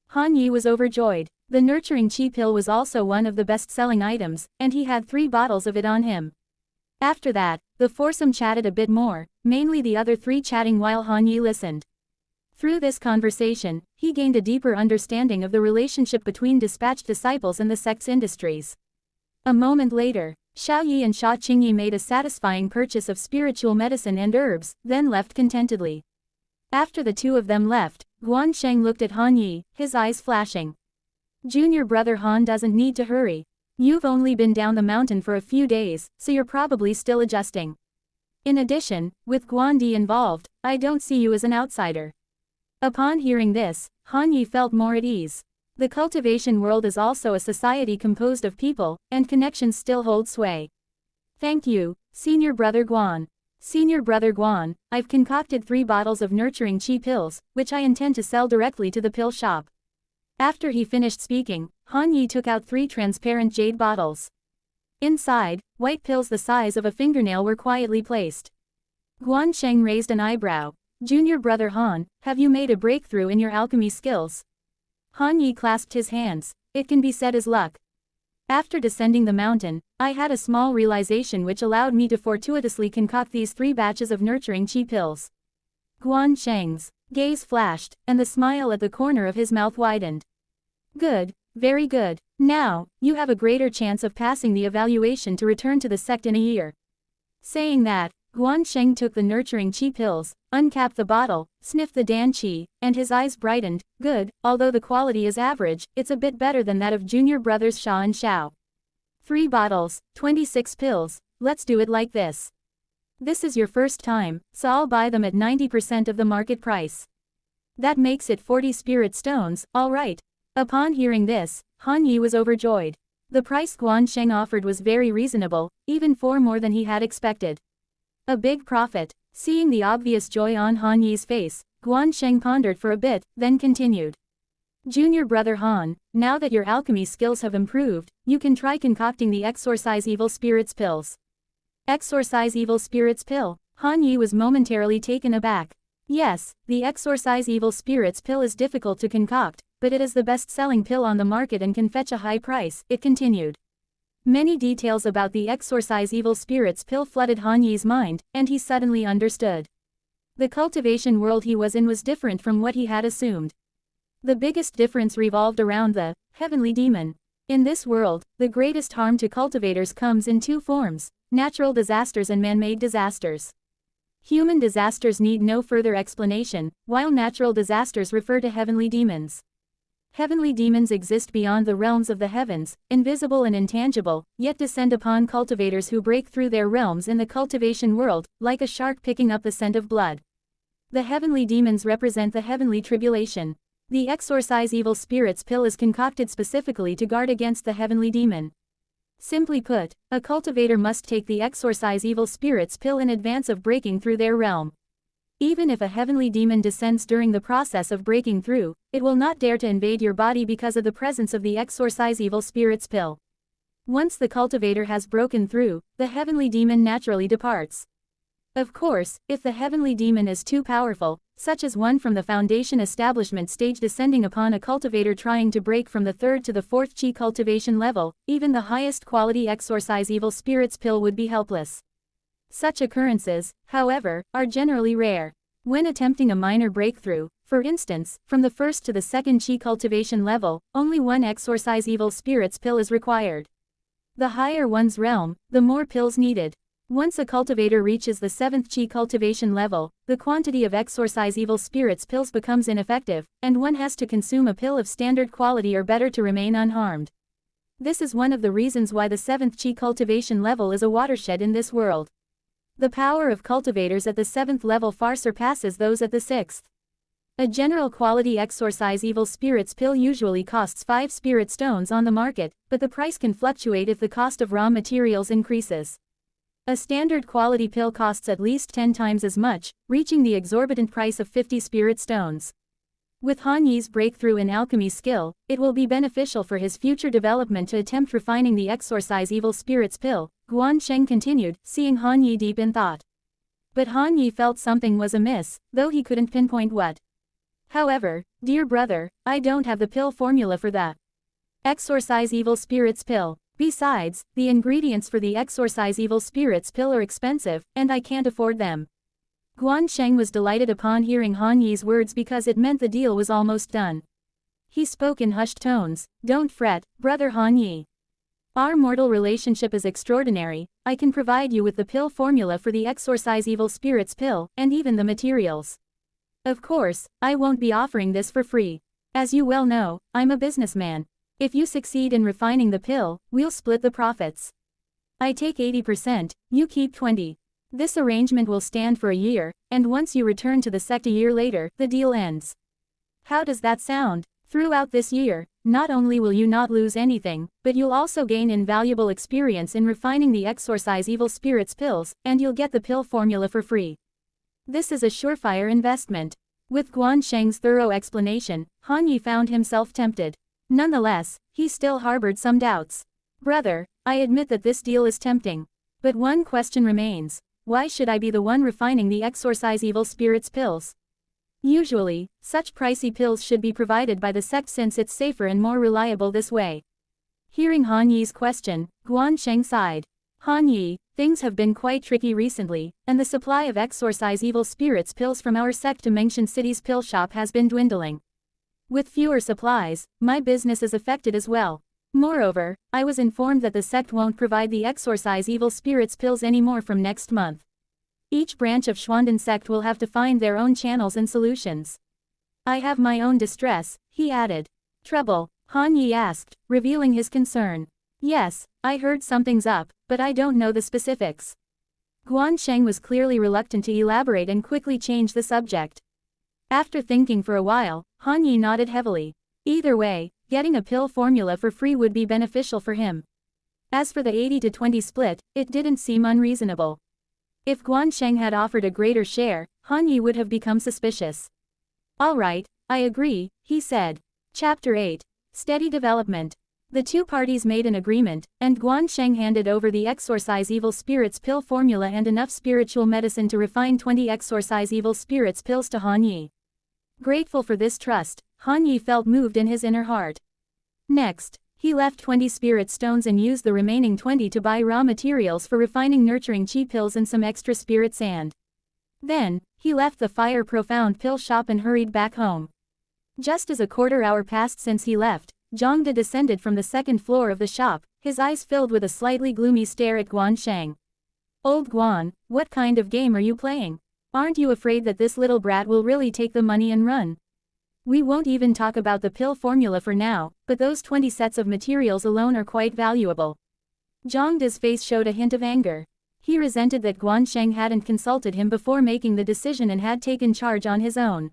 Han Yi was overjoyed. The Nurturing Chi pill was also one of the best-selling items, and he had 3 bottles of it on him. After that, the foursome chatted a bit more, mainly the other 3 chatting while Han Yi listened. Through this conversation, he gained a deeper understanding of the relationship between dispatched disciples and the sect's industries. A moment later, Xiao Yi and Sha Qingyi made a satisfying purchase of spiritual medicine and herbs, then left contentedly. After the 2 of them left, Guansheng looked at Han Yi, his eyes flashing. Junior brother Han doesn't need to hurry. You've only been down the mountain for a few days, so you're probably still adjusting. In addition, with Guandi involved, I don't see you as an outsider. Upon hearing this, Han Yi felt more at ease. The cultivation world is also a society composed of people, and connections still hold sway. Thank you, Senior Brother Guan. Senior Brother Guan, I've concocted 3 bottles of Nurturing Chi pills, which I intend to sell directly to the pill shop. After he finished speaking, Han Yi took out 3 transparent jade bottles. Inside, white pills the size of a fingernail were quietly placed. Guansheng raised an eyebrow. Junior Brother Han, have you made a breakthrough in your alchemy skills? Han Yi clasped his hands. It can be said as luck. After descending the mountain, I had a small realization which allowed me to fortuitously concoct these 3 batches of Nurturing Chi pills. Guansheng's gaze flashed, and the smile at the corner of his mouth widened. Good, very good. Now, you have a greater chance of passing the evaluation to return to the sect in a year. Saying that, Guansheng took the Nurturing Chi pills, uncapped the bottle, sniffed the Dan Chi, and his eyes brightened. Good, although the quality is average, it's a bit better than that of junior brothers Sha and Xiao. 3 bottles, 26 pills, let's do it like this. This is your first time, so I'll buy them at 90% of the market price. That makes it 40 spirit stones, alright. Upon hearing this, Han Yi was overjoyed. The price Guansheng offered was very reasonable, even 4 more than he had expected. A big profit. Seeing the obvious joy on Han Yi's face, Guansheng pondered for a bit, then continued. Junior Brother Han, now that your alchemy skills have improved, you can try concocting the Exorcise Evil Spirits pills. Exorcise Evil Spirits pill? Han Yi was momentarily taken aback. Yes, the Exorcise Evil Spirits pill is difficult to concoct, but it is the best-selling pill on the market and can fetch a high price, it continued. Many details about the Exorcise Evil Spirits pill flooded Han Yi's mind, and he suddenly understood. The cultivation world he was in was different from what he had assumed. The biggest difference revolved around the heavenly demon. In this world, the greatest harm to cultivators comes in 2 forms, natural disasters and man-made disasters. Human disasters need no further explanation, while natural disasters refer to heavenly demons. Heavenly demons exist beyond the realms of the heavens, invisible and intangible, yet descend upon cultivators who break through their realms in the cultivation world, like a shark picking up the scent of blood. The heavenly demons represent the heavenly tribulation. The Exorcise Evil Spirits pill is concocted specifically to guard against the heavenly demon. Simply put, a cultivator must take the Exorcise Evil Spirits pill in advance of breaking through their realm. Even if a heavenly demon descends during the process of breaking through, it will not dare to invade your body because of the presence of the Exorcise Evil Spirits pill. Once the cultivator has broken through, the heavenly demon naturally departs. Of course, if the heavenly demon is too powerful, such as one from the Foundation establishment stage descending upon a cultivator trying to break from the 3rd to the 4th Chi cultivation level, even the highest quality Exorcise Evil Spirits pill would be helpless. Such occurrences, however, are generally rare. When attempting a minor breakthrough, for instance, from the first to the second chi cultivation level, only one exorcise evil spirits pill is required. The higher one's realm, the more pills needed. Once a cultivator reaches the 7th chi cultivation level, the quantity of exorcise evil spirits pills becomes ineffective, and one has to consume a pill of standard quality or better to remain unharmed. This is one of the reasons why the 7th chi cultivation level is a watershed in this world. The power of cultivators at the 7th level far surpasses those at the 6th. A general quality exorcise evil spirits pill usually costs 5 spirit stones on the market, but the price can fluctuate if the cost of raw materials increases. A standard quality pill costs at least 10 times as much, reaching the exorbitant price of 50 spirit stones. With Han Yi's breakthrough in alchemy skill, it will be beneficial for his future development to attempt refining the exorcise evil spirits pill, Guan Sheng continued, seeing Han Yi deep in thought. But Han Yi felt something was amiss, though he couldn't pinpoint what. However, dear brother, I don't have the pill formula for that. Exorcise evil spirits pill. Besides, the ingredients for the exorcise evil spirits pill are expensive, and I can't afford them. Guan Sheng was delighted upon hearing Han Yi's words because it meant the deal was almost done. He spoke in hushed tones, "Don't fret, brother Han Yi. Our mortal relationship is extraordinary. I can provide you with the pill formula for the exorcise evil spirits pill, and even the materials. Of course, I won't be offering this for free. As you well know, I'm a businessman. If you succeed in refining the pill, we'll split the profits. I take 80%, you keep 20%. This arrangement will stand for a year, and once you return to the sect a year later, the deal ends. How does that sound? Throughout this year, not only will you not lose anything, but you'll also gain invaluable experience in refining the exorcise evil spirits pills, and you'll get the pill formula for free. This is a surefire investment." With Guan Sheng's thorough explanation, Han Yi found himself tempted. Nonetheless, he still harbored some doubts. "Brother, I admit that this deal is tempting. But one question remains. Why should I be the one refining the exorcise evil spirits pills? Usually, such pricey pills should be provided by the sect since it's safer and more reliable this way." Hearing Han Yi's question, Guan Sheng sighed. "Han Yi, things have been quite tricky recently, and the supply of exorcise evil spirits pills from our sect to Mengshan City's pill shop has been dwindling. With fewer supplies, my business is affected as well. Moreover, I was informed that the sect won't provide the exorcise evil spirits pills anymore from next month. Each branch of Xuanden sect will have to find their own channels and solutions. I have my own distress," he added. "Trouble?" Han Yi asked, revealing his concern. "Yes, I heard something's up, but I don't know the specifics." Guan Sheng was clearly reluctant to elaborate and quickly changed the subject. After thinking for a while, Han Yi nodded heavily. Either way, getting a pill formula for free would be beneficial for him. As for the 80-20 split, it didn't seem unreasonable. If Guan Sheng had offered a greater share, Han Yi would have become suspicious. "All right, I agree," he said. Chapter 8. Steady Development. The two parties made an agreement, and Guan Sheng handed over the exorcise evil spirits pill formula and enough spiritual medicine to refine 20 exorcise evil spirits pills to Han Yi. Grateful for this trust, Han Yi felt moved in his inner heart. Next, he left 20 spirit stones and used the remaining 20 to buy raw materials for refining nurturing chi pills and some extra spirit sand. Then, he left the Fire Profound pill shop and hurried back home. Just as a quarter hour passed since he left, Zhangde descended from the second floor of the shop, his eyes filled with a slightly gloomy stare at Guan Sheng. "Old Guan, what kind of game are you playing? Aren't you afraid that this little brat will really take the money and run? We won't even talk about the pill formula for now, but those 20 sets of materials alone are quite valuable." Zhangde's face showed a hint of anger. He resented that Guan Sheng hadn't consulted him before making the decision and had taken charge on his own.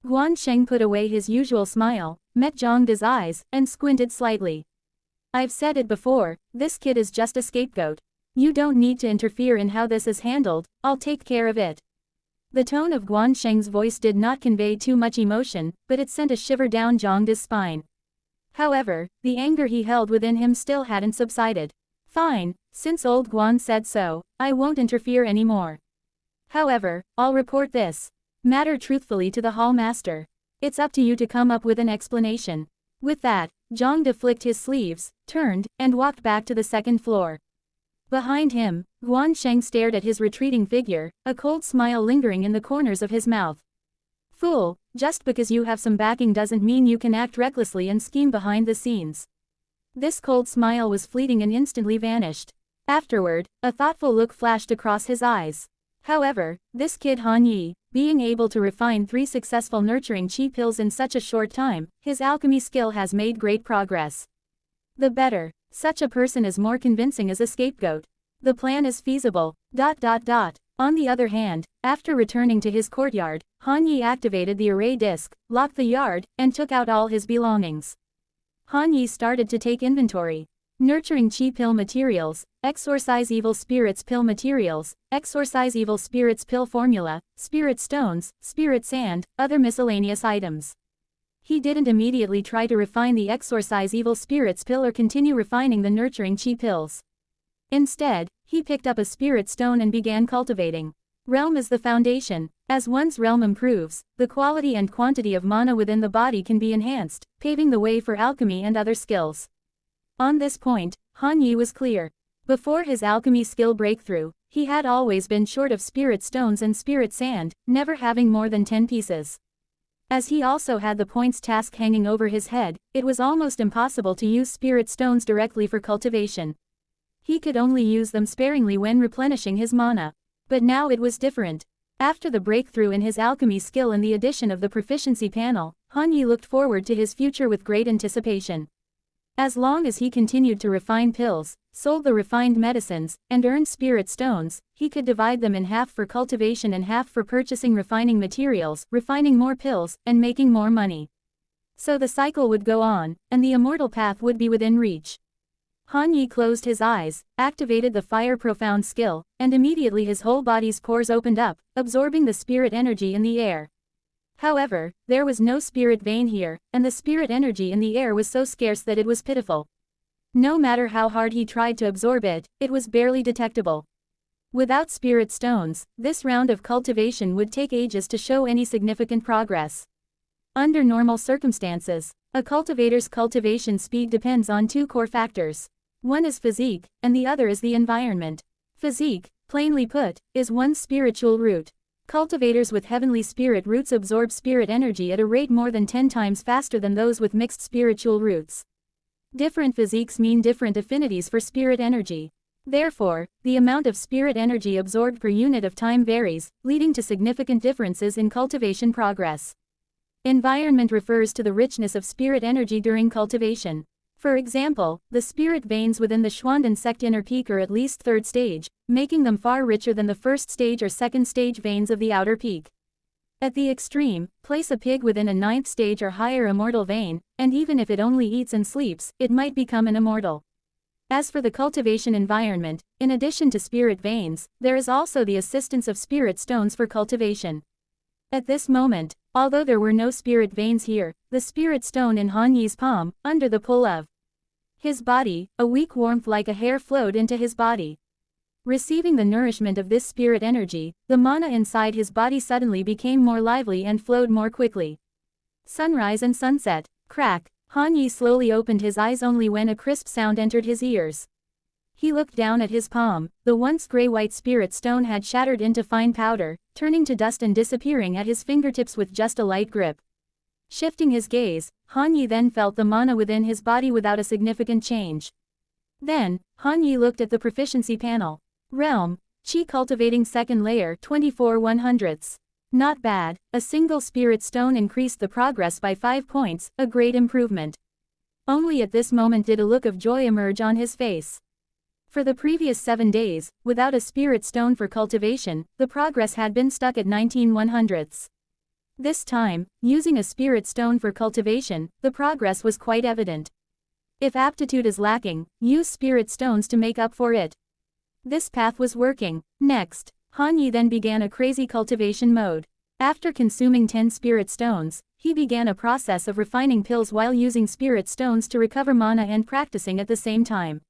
Guan Sheng put away his usual smile, met Zhangde's eyes, and squinted slightly. "I've said it before, this kid is just a scapegoat. You don't need to interfere in how this is handled, I'll take care of it." The tone of Guan Sheng's voice did not convey too much emotion, but it sent a shiver down Zhangde's spine. However, the anger he held within him still hadn't subsided. "Fine, since old Guan said so, I won't interfere anymore. However, I'll report this matter truthfully to the hall master. It's up to you to come up with an explanation." With that, Zhangde flicked his sleeves, turned, and walked back to the second floor. Behind him, Guansheng stared at his retreating figure, a cold smile lingering in the corners of his mouth. Fool, just because you have some backing doesn't mean you can act recklessly and scheme behind the scenes. This cold smile was fleeting and instantly vanished. Afterward, a thoughtful look flashed across his eyes. However, this kid Han Yi, being able to refine 3 successful nurturing chi pills in such a short time, his alchemy skill has made great progress. The better. Such a person is more convincing as a scapegoat. The plan is feasible. On the other hand, after returning to his courtyard, Han Yi activated the array disc, locked the yard, and took out all his belongings. Han Yi started to take inventory. Nurturing chi pill materials, exorcise evil spirits pill materials, exorcise evil spirits pill formula, spirit stones, spirit sand, other miscellaneous items. He didn't immediately try to refine the exorcise evil spirits pill or continue refining the nurturing chi pills. Instead, he picked up a spirit stone and began cultivating. Realm is the foundation. As one's realm improves, the quality and quantity of mana within the body can be enhanced, paving the way for alchemy and other skills. On this point, Han Yi was clear. Before his alchemy skill breakthrough, he had always been short of spirit stones and spirit sand, never having more than 10 pieces. As he also had the points task hanging over his head, it was almost impossible to use spirit stones directly for cultivation. He could only use them sparingly when replenishing his mana. But now it was different. After the breakthrough in his alchemy skill and the addition of the proficiency panel, Han Yi looked forward to his future with great anticipation. As long as he continued to refine pills, sold the refined medicines, and earned spirit stones, he could divide them in half for cultivation and half for purchasing refining materials, refining more pills, and making more money. So the cycle would go on, and the immortal path would be within reach. Han Yi closed his eyes, activated the Fire Profound skill, and immediately his whole body's pores opened up, absorbing the spirit energy in the air. However, there was no spirit vein here, and the spirit energy in the air was so scarce that it was pitiful. No matter how hard he tried to absorb it, it was barely detectable. Without spirit stones, this round of cultivation would take ages to show any significant progress. Under normal circumstances, a cultivator's cultivation speed depends on 2 core factors. One is physique, and the other is the environment. Physique, plainly put, is one's spiritual root. Cultivators with heavenly spirit roots absorb spirit energy at a rate more than 10 times faster than those with mixed spiritual roots. Different physiques mean different affinities for spirit energy. Therefore, the amount of spirit energy absorbed per unit of time varies, leading to significant differences in cultivation progress. Environment refers to the richness of spirit energy during cultivation. For example, the spirit veins within the Xuanden sect inner peak are at least 3rd stage, making them far richer than the 1st stage or 2nd stage veins of the outer peak. At the extreme, place a pig within a 9th stage or higher immortal vein, and even if it only eats and sleeps, it might become an immortal. As for the cultivation environment, in addition to spirit veins, there is also the assistance of spirit stones for cultivation. At this moment, although there were no spirit veins here, the spirit stone in Han Yi's palm, under the pull of his body, a weak warmth like a hair flowed into his body. Receiving the nourishment of this spirit energy, the mana inside his body suddenly became more lively and flowed more quickly. Sunrise and sunset. Crack. Han Yi slowly opened his eyes only when a crisp sound entered his ears. He looked down at his palm. The once gray-white spirit stone had shattered into fine powder, turning to dust and disappearing at his fingertips with just a light grip. Shifting his gaze, Han Yi then felt the mana within his body without a significant change. Then, Han Yi looked at the proficiency panel. Realm, Chi cultivating 2nd layer 24/100ths. Not bad, a single spirit stone increased the progress by 5 points, a great improvement. Only at this moment did a look of joy emerge on his face. For the previous 7 days, without a spirit stone for cultivation, the progress had been stuck at 19/100ths. This time, using a spirit stone for cultivation, the progress was quite evident. If aptitude is lacking, use spirit stones to make up for it. This path was working. Next, Han Yi then began a crazy cultivation mode. After consuming 10 spirit stones, he began a process of refining pills while using spirit stones to recover mana and practicing at the same time.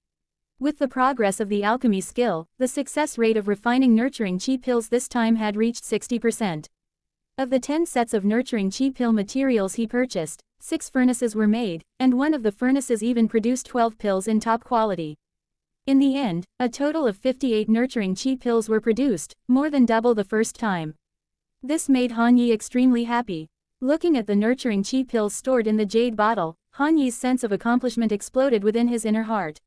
With the progress of the alchemy skill, the success rate of refining nurturing chi pills this time had reached 60%. Of the 10 sets of nurturing chi pill materials he purchased, 6 furnaces were made, and one of the furnaces even produced 12 pills in top quality. In the end, a total of 58 nurturing chi pills were produced, more than double the first time. This made Han Yi extremely happy. Looking at the nurturing chi pills stored in the jade bottle, Han Yi's sense of accomplishment exploded within his inner heart.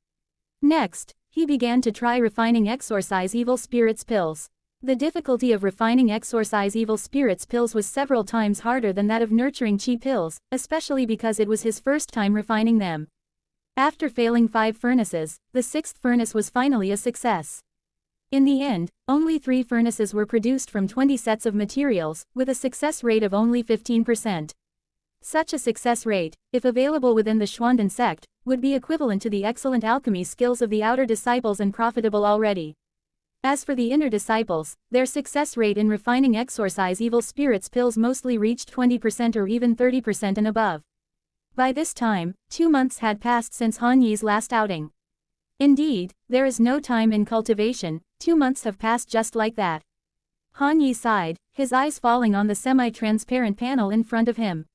Next, he began to try refining exorcise evil spirits pills. The difficulty of refining exorcise evil spirits pills was several times harder than that of nurturing chi pills, especially because it was his first time refining them. After failing 5 furnaces, the 6th furnace was finally a success. In the end, only 3 furnaces were produced from 20 sets of materials, with a success rate of only 15%. Such a success rate, if available within the Xuanden sect, would be equivalent to the excellent alchemy skills of the outer disciples and profitable already. As for the inner disciples, their success rate in refining exorcise evil spirits pills mostly reached 20% or even 30% and above. By this time, 2 months had passed since Han Yi's last outing. Indeed, there is no time in cultivation, 2 months have passed just like that. Han Yi sighed, his eyes falling on the semi-transparent panel in front of him.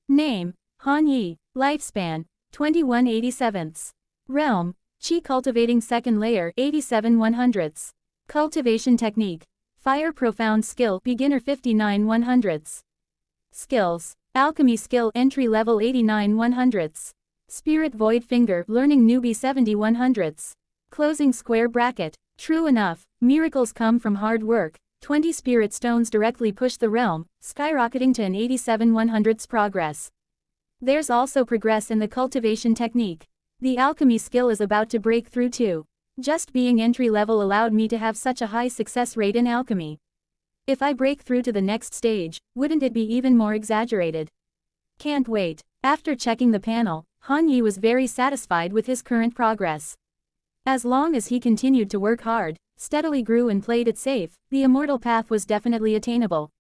Name: Han Yi. Lifespan: 21/87. Realm: Qi cultivating second layer 87/100. Cultivation technique: Fire profound skill beginner 59/100. Skills: Alchemy skill entry level 89/100. Spirit void finger learning newbie 70/100. Closing square bracket. True enough, miracles come from hard work. 20 spirit stones directly push the realm, skyrocketing to an 87/100 progress. There's also progress in the cultivation technique. The alchemy skill is about to break through too. Just being entry level allowed me to have such a high success rate in alchemy. If I break through to the next stage, wouldn't it be even more exaggerated? Can't wait. After checking the panel, Han Yi was very satisfied with his current progress. As long as he continued to work hard, steadily grew and played it safe, the immortal path was definitely attainable.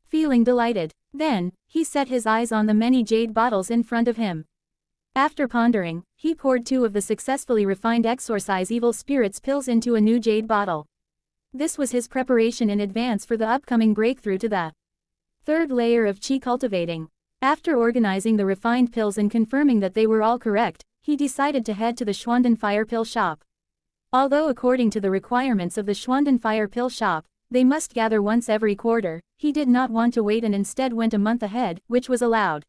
Feeling delighted, then, he set his eyes on the many jade bottles in front of him. After pondering, he poured 2 of the successfully refined exorcise evil spirits pills into a new jade bottle. This was his preparation in advance for the upcoming breakthrough to the 3rd layer of Qi cultivating. After organizing the refined pills and confirming that they were all correct, he decided to head to the Xuanden Fire Pill Shop. Although according to the requirements of the Xuanden Fire Pill Shop, they must gather once every quarter, he did not want to wait and instead went a month ahead, which was allowed.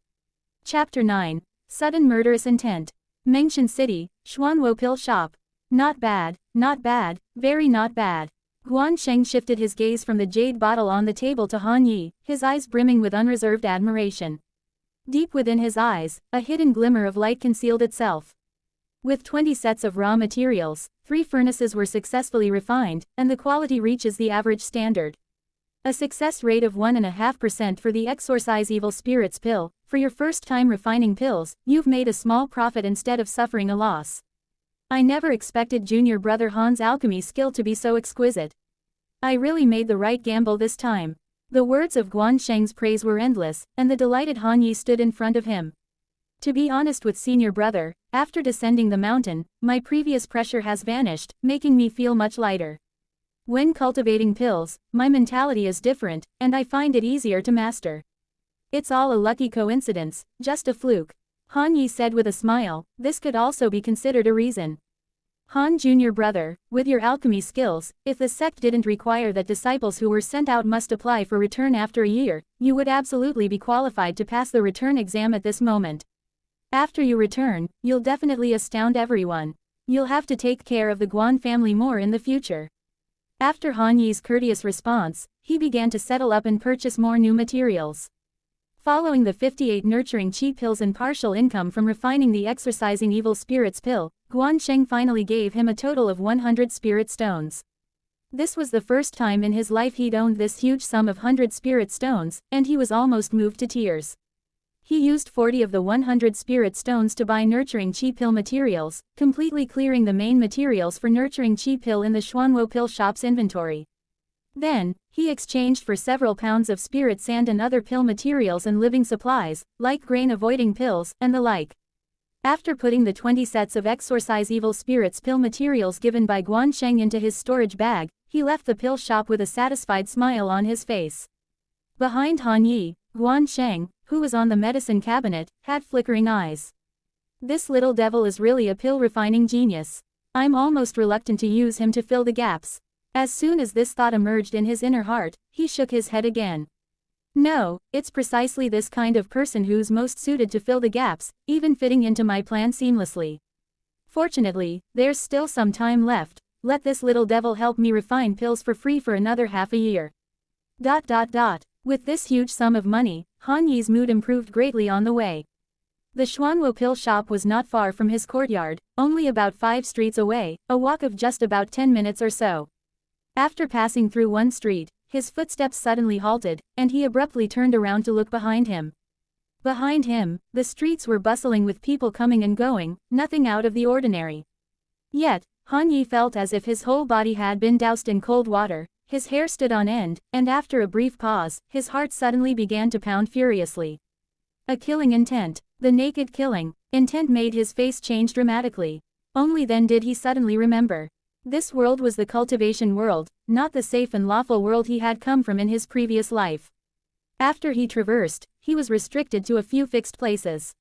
Chapter 9. Sudden Murderous Intent. Mengshan City, Xuanwo Pill Shop. Not bad, very not bad. Guan Sheng shifted his gaze from the jade bottle on the table to Han Yi, his eyes brimming with unreserved admiration. Deep within his eyes, a hidden glimmer of light concealed itself. With 20 sets of raw materials, 3 furnaces were successfully refined, and the quality reaches the average standard. A success rate of 1.5% for the Exorcise Evil Spirits pill. For your first time refining pills, you've made a small profit instead of suffering a loss. I never expected junior brother Han's alchemy skill to be so exquisite. I really made the right gamble this time. The words of Guan Sheng's praise were endless, and the delighted Han Yi stood in front of him. To be honest with senior brother, after descending the mountain, my previous pressure has vanished, making me feel much lighter. When cultivating pills, my mentality is different, and I find it easier to master. It's all a lucky coincidence, just a fluke. Han Yi said with a smile. This could also be considered a reason. Han junior brother, with your alchemy skills, if the sect didn't require that disciples who were sent out must apply for return after a year, you would absolutely be qualified to pass the return exam at this moment. After you return, you'll definitely astound everyone. You'll have to take care of the Guan family more in the future. After Han Yi's courteous response, he began to settle up and purchase more new materials. Following the 58 nurturing chi pills and partial income from refining the exorcising evil spirits pill, Guan Sheng finally gave him a total of 100 spirit stones. This was the first time in his life he'd owned this huge sum of 100 spirit stones, and he was almost moved to tears. He used 40 of the 100 spirit stones to buy nurturing chi pill materials, completely clearing the main materials for nurturing chi pill in the Xuanwo Pill Shop's inventory. Then, he exchanged for several pounds of spirit sand and other pill materials and living supplies, like grain-avoiding pills, and the like. After putting the 20 sets of exorcise evil spirits pill materials given by Guan Sheng into his storage bag, he left the pill shop with a satisfied smile on his face. Behind Han Yi, Guan Sheng, who was on the medicine cabinet, had flickering eyes. This little devil is really a pill refining genius. I'm almost reluctant to use him to fill the gaps. As soon as this thought emerged in his inner heart, he shook his head again. No, it's precisely this kind of person who's most suited to fill the gaps, even fitting into my plan seamlessly. Fortunately, there's still some time left. Let this little devil help me refine pills for free for another half a year. ... With this huge sum of money, Han Yi's mood improved greatly on the way. The Xuanwo pill shop was not far from his courtyard, only about 5 streets away, a walk of just about 10 minutes or so. After passing through one street, his footsteps suddenly halted, and he abruptly turned around to look behind him. Behind him, the streets were bustling with people coming and going, nothing out of the ordinary. Yet, Han Yi felt as if his whole body had been doused in cold water, his hair stood on end, and after a brief pause, his heart suddenly began to pound furiously. A killing intent. The naked killing intent made his face change dramatically. Only then did he suddenly remember. This world was the cultivation world, not the safe and lawful world he had come from in his previous life. After he traversed, he was restricted to a few fixed places.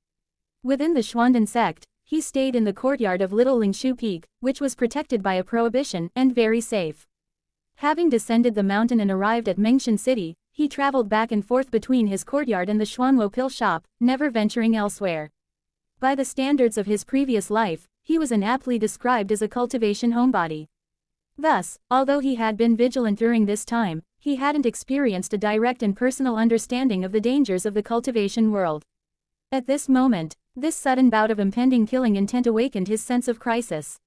Within the Xuanden sect, he stayed in the courtyard of Little Lingshu Peak, which was protected by a prohibition and very safe. Having descended the mountain and arrived at Mengshan City, he traveled back and forth between his courtyard and the Xuanwo pill shop, never venturing elsewhere. By the standards of his previous life, he was inaptly described as a cultivation homebody. Thus, although he had been vigilant during this time, he hadn't experienced a direct and personal understanding of the dangers of the cultivation world. At this moment, this sudden bout of impending killing intent awakened his sense of crisis.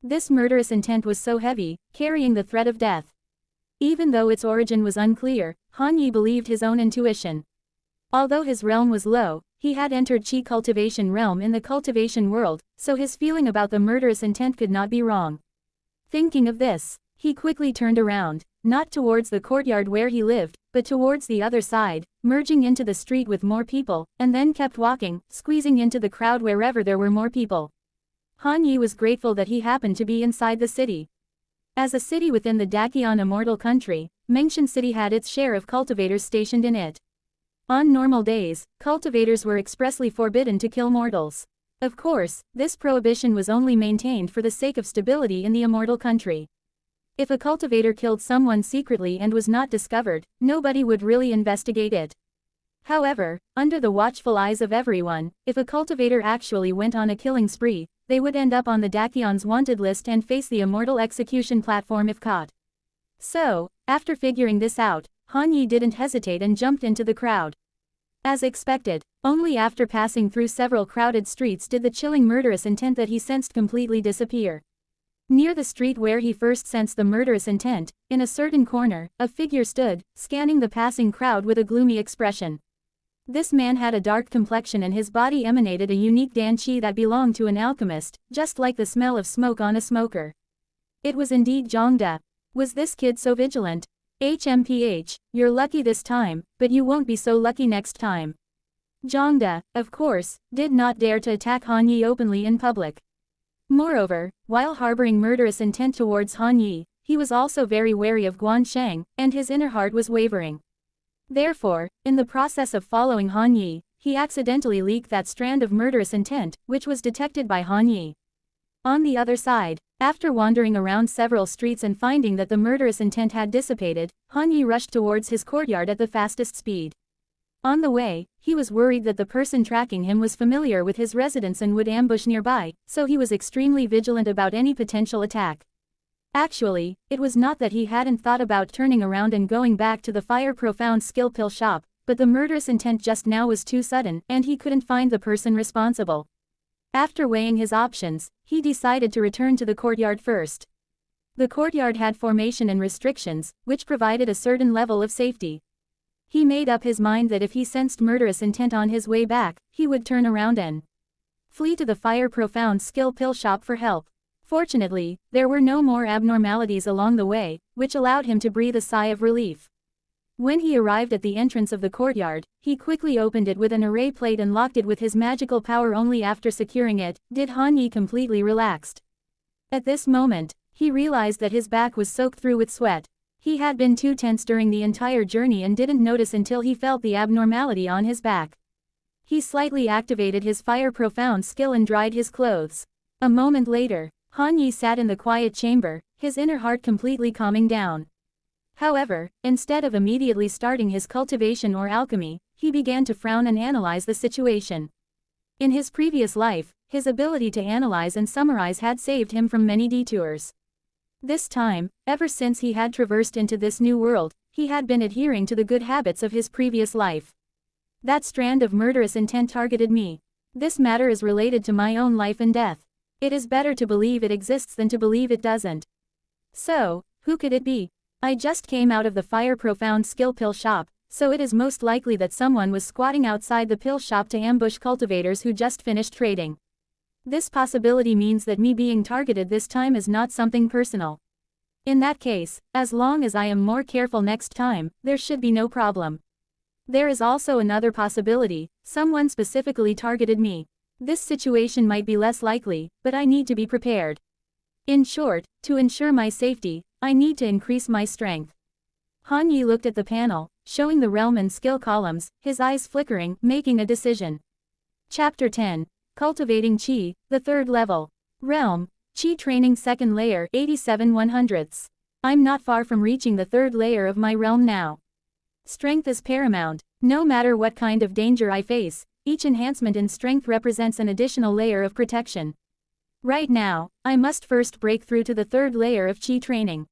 This murderous intent was so heavy, carrying the threat of death. Even though its origin was unclear, Han Yi believed his own intuition. Although his realm was low, he had entered Qi cultivation realm in the cultivation world, so his feeling about the murderous intent could not be wrong. Thinking of this, he quickly turned around, not towards the courtyard where he lived, but towards the other side, merging into the street with more people, and then kept walking, squeezing into the crowd wherever there were more people. Han Yi was grateful that he happened to be inside the city. As a city within the Dakion Immortal Country, Mengshan City had its share of cultivators stationed in it. On normal days, cultivators were expressly forbidden to kill mortals. Of course, this prohibition was only maintained for the sake of stability in the Immortal Country. If a cultivator killed someone secretly and was not discovered, nobody would really investigate it. However, under the watchful eyes of everyone, if a cultivator actually went on a killing spree, they would end up on the Dakion's wanted list and face the immortal execution platform if caught. So, after figuring this out, Han Yi didn't hesitate and jumped into the crowd. As expected, only after passing through several crowded streets did the chilling murderous intent that he sensed completely disappear. Near the street where he first sensed the murderous intent, in a certain corner, a figure stood, scanning the passing crowd with a gloomy expression. This man had a dark complexion and his body emanated a unique danqi that belonged to an alchemist, just like the smell of smoke on a smoker. It was indeed Zhongde. Was this kid so vigilant? HMPH, you're lucky this time, but you won't be so lucky next time. Zhongde, of course, did not dare to attack Han Yi openly in public. Moreover, while harboring murderous intent towards Han Yi, he was also very wary of Guansheng, and his inner heart was wavering. Therefore, in the process of following Han Yi, he accidentally leaked that strand of murderous intent, which was detected by Han Yi. On the other side, after wandering around several streets and finding that the murderous intent had dissipated, Han Yi rushed towards his courtyard at the fastest speed. On the way, he was worried that the person tracking him was familiar with his residence and would ambush nearby, so he was extremely vigilant about any potential attack. Actually, it was not that he hadn't thought about turning around and going back to the Fire Profound Skill Pill shop, but the murderous intent just now was too sudden and he couldn't find the person responsible. After weighing his options, he decided to return to the courtyard first. The courtyard had formation and restrictions, which provided a certain level of safety. He made up his mind that if he sensed murderous intent on his way back, he would turn around and flee to the Fire Profound Skill Pill shop for help. Fortunately, there were no more abnormalities along the way, which allowed him to breathe a sigh of relief. When he arrived at the entrance of the courtyard, he quickly opened it with an array plate and locked it with his magical power. Only after securing it, did Han Yi completely relaxed. At this moment, he realized that his back was soaked through with sweat. He had been too tense during the entire journey and didn't notice until he felt the abnormality on his back. He slightly activated his Fire Profound skill and dried his clothes. A moment later, Han Yi sat in the quiet chamber, his inner heart completely calming down. However, instead of immediately starting his cultivation or alchemy, he began to frown and analyze the situation. In his previous life, his ability to analyze and summarize had saved him from many detours. This time, ever since he had traversed into this new world, he had been adhering to the good habits of his previous life. That strand of murderous intent targeted me. This matter is related to my own life and death. It is better to believe it exists than to believe it doesn't. So, who could it be? I just came out of the Fire Profound Skill Pill shop, so it is most likely that someone was squatting outside the pill shop to ambush cultivators who just finished trading. This possibility means that me being targeted this time is not something personal. In that case, as long as I am more careful next time, there should be no problem. There is also another possibility, someone specifically targeted me. This situation might be less likely, but I need to be prepared. In short, to ensure my safety, I need to increase my strength. Han Yi looked at the panel, showing the realm and skill columns, his eyes flickering, making a decision. Chapter 10. Cultivating Qi, the third level. Realm, Qi training second layer 87/100ths. I'm not far from reaching the third layer of my realm now. Strength is paramount. No matter what kind of danger I face, each enhancement in strength represents an additional layer of protection. Right now, I must first break through to the third layer of Qi training.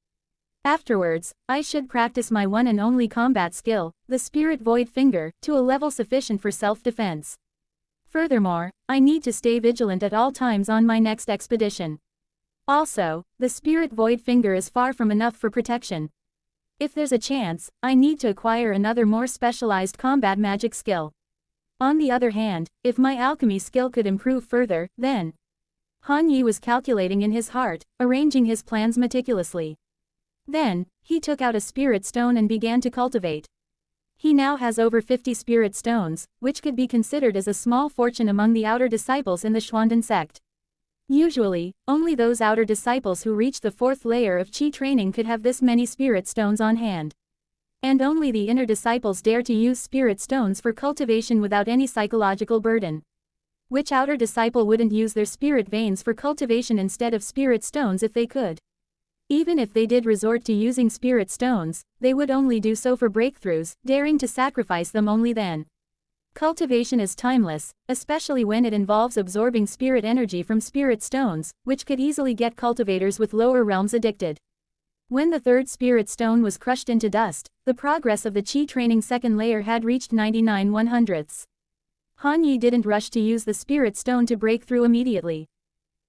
Afterwards, I should practice my one and only combat skill, the Spirit Void Finger, to a level sufficient for self-defense. Furthermore, I need to stay vigilant at all times on my next expedition. Also, the Spirit Void Finger is far from enough for protection. If there's a chance, I need to acquire another more specialized combat magic skill. On the other hand, if my alchemy skill could improve further, then... Han Yi was calculating in his heart, arranging his plans meticulously. Then, he took out a spirit stone and began to cultivate. He now has over 50 spirit stones, which could be considered as a small fortune among the outer disciples in the Xuanden sect. Usually, only those outer disciples who reach the fourth layer of Qi training could have this many spirit stones on hand. And only the inner disciples dare to use spirit stones for cultivation without any psychological burden. Which outer disciple wouldn't use their spirit veins for cultivation instead of spirit stones if they could? Even if they did resort to using spirit stones, they would only do so for breakthroughs, daring to sacrifice them only then. Cultivation is timeless, especially when it involves absorbing spirit energy from spirit stones, which could easily get cultivators with lower realms addicted. When the third spirit stone was crushed into dust, the progress of the Qi training second layer had reached 99/100ths. Han Yi didn't rush to use the spirit stone to break through immediately.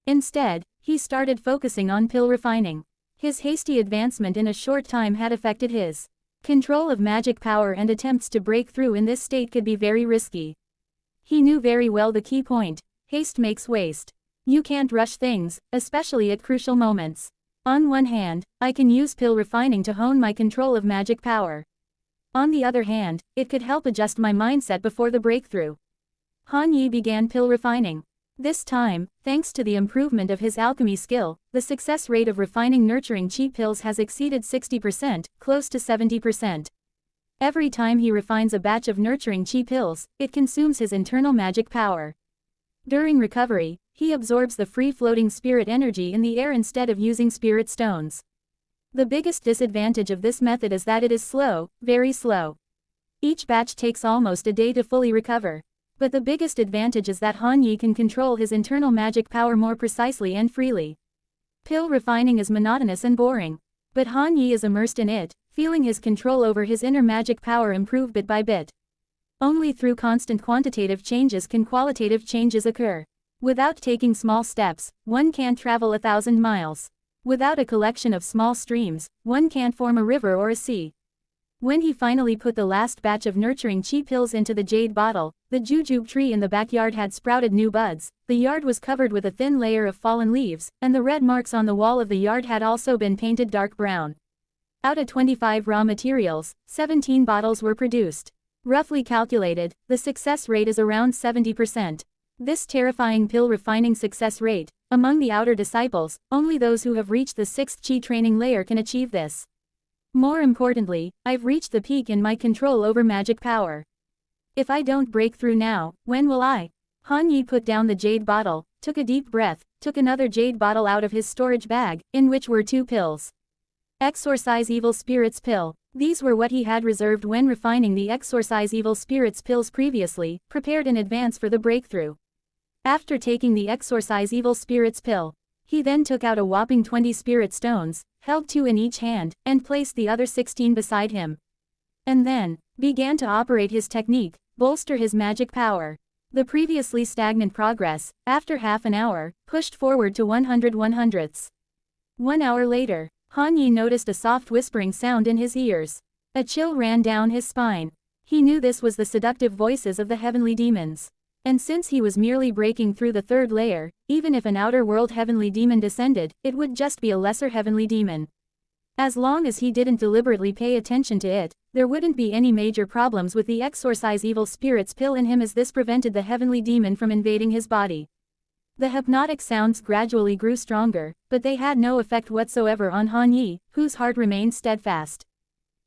Instead, he started focusing on pill refining. His hasty advancement in a short time had affected his control of magic power, and attempts to break through in this state could be very risky. He knew very well the key point: haste makes waste. You can't rush things, especially at crucial moments. On one hand, I can use pill refining to hone my control of magic power. On the other hand, it could help adjust my mindset before the breakthrough. Han Yi began pill refining. This time, thanks to the improvement of his alchemy skill, the success rate of refining nurturing Qi pills has exceeded 60%, close to 70%. Every time he refines a batch of nurturing Qi pills, it consumes his internal magic power. During recovery, he absorbs the free-floating spirit energy in the air instead of using spirit stones. The biggest disadvantage of this method is that it is slow, very slow. Each batch takes almost a day to fully recover. But the biggest advantage is that Han Yi can control his internal magic power more precisely and freely. Pill refining is monotonous and boring. But Han Yi is immersed in it, feeling his control over his inner magic power improve bit by bit. Only through constant quantitative changes can qualitative changes occur. Without taking small steps, one can't travel 1,000 miles. Without a collection of small streams, one can't form a river or a sea. When he finally put the last batch of nurturing Qi pills into the jade bottle, the jujube tree in the backyard had sprouted new buds, the yard was covered with a thin layer of fallen leaves, and the red marks on the wall of the yard had also been painted dark brown. Out of 25 raw materials, 17 bottles were produced. Roughly calculated, the success rate is around 70%. This terrifying pill refining success rate, among the outer disciples, only those who have reached the 6th Qi training layer can achieve this. More importantly, I've reached the peak in my control over magic power. If I don't break through now, when will I? Han Yi put down the jade bottle, took a deep breath, took another jade bottle out of his storage bag, in which were 2 pills. Exorcise Evil Spirits Pill. These were what he had reserved when refining the Exorcise Evil Spirits pills previously, prepared in advance for the breakthrough. After taking the Exorcise Evil Spirits pill, he then took out a whopping 20 spirit stones, held 2 in each hand, and placed the other 16 beside him. And then began to operate his technique, bolster his magic power. The previously stagnant progress, after half an hour, pushed forward to 100/100ths. 1 hour later, Han Yi noticed a soft whispering sound in his ears. A chill ran down his spine. He knew this was the seductive voices of the heavenly demons. And since he was merely breaking through the 3rd layer, even if an outer world heavenly demon descended, it would just be a lesser heavenly demon. As long as he didn't deliberately pay attention to it, there wouldn't be any major problems with the Exorcise Evil Spirits pill in him, as this prevented the heavenly demon from invading his body. The hypnotic sounds gradually grew stronger, but they had no effect whatsoever on Han Yi, whose heart remained steadfast.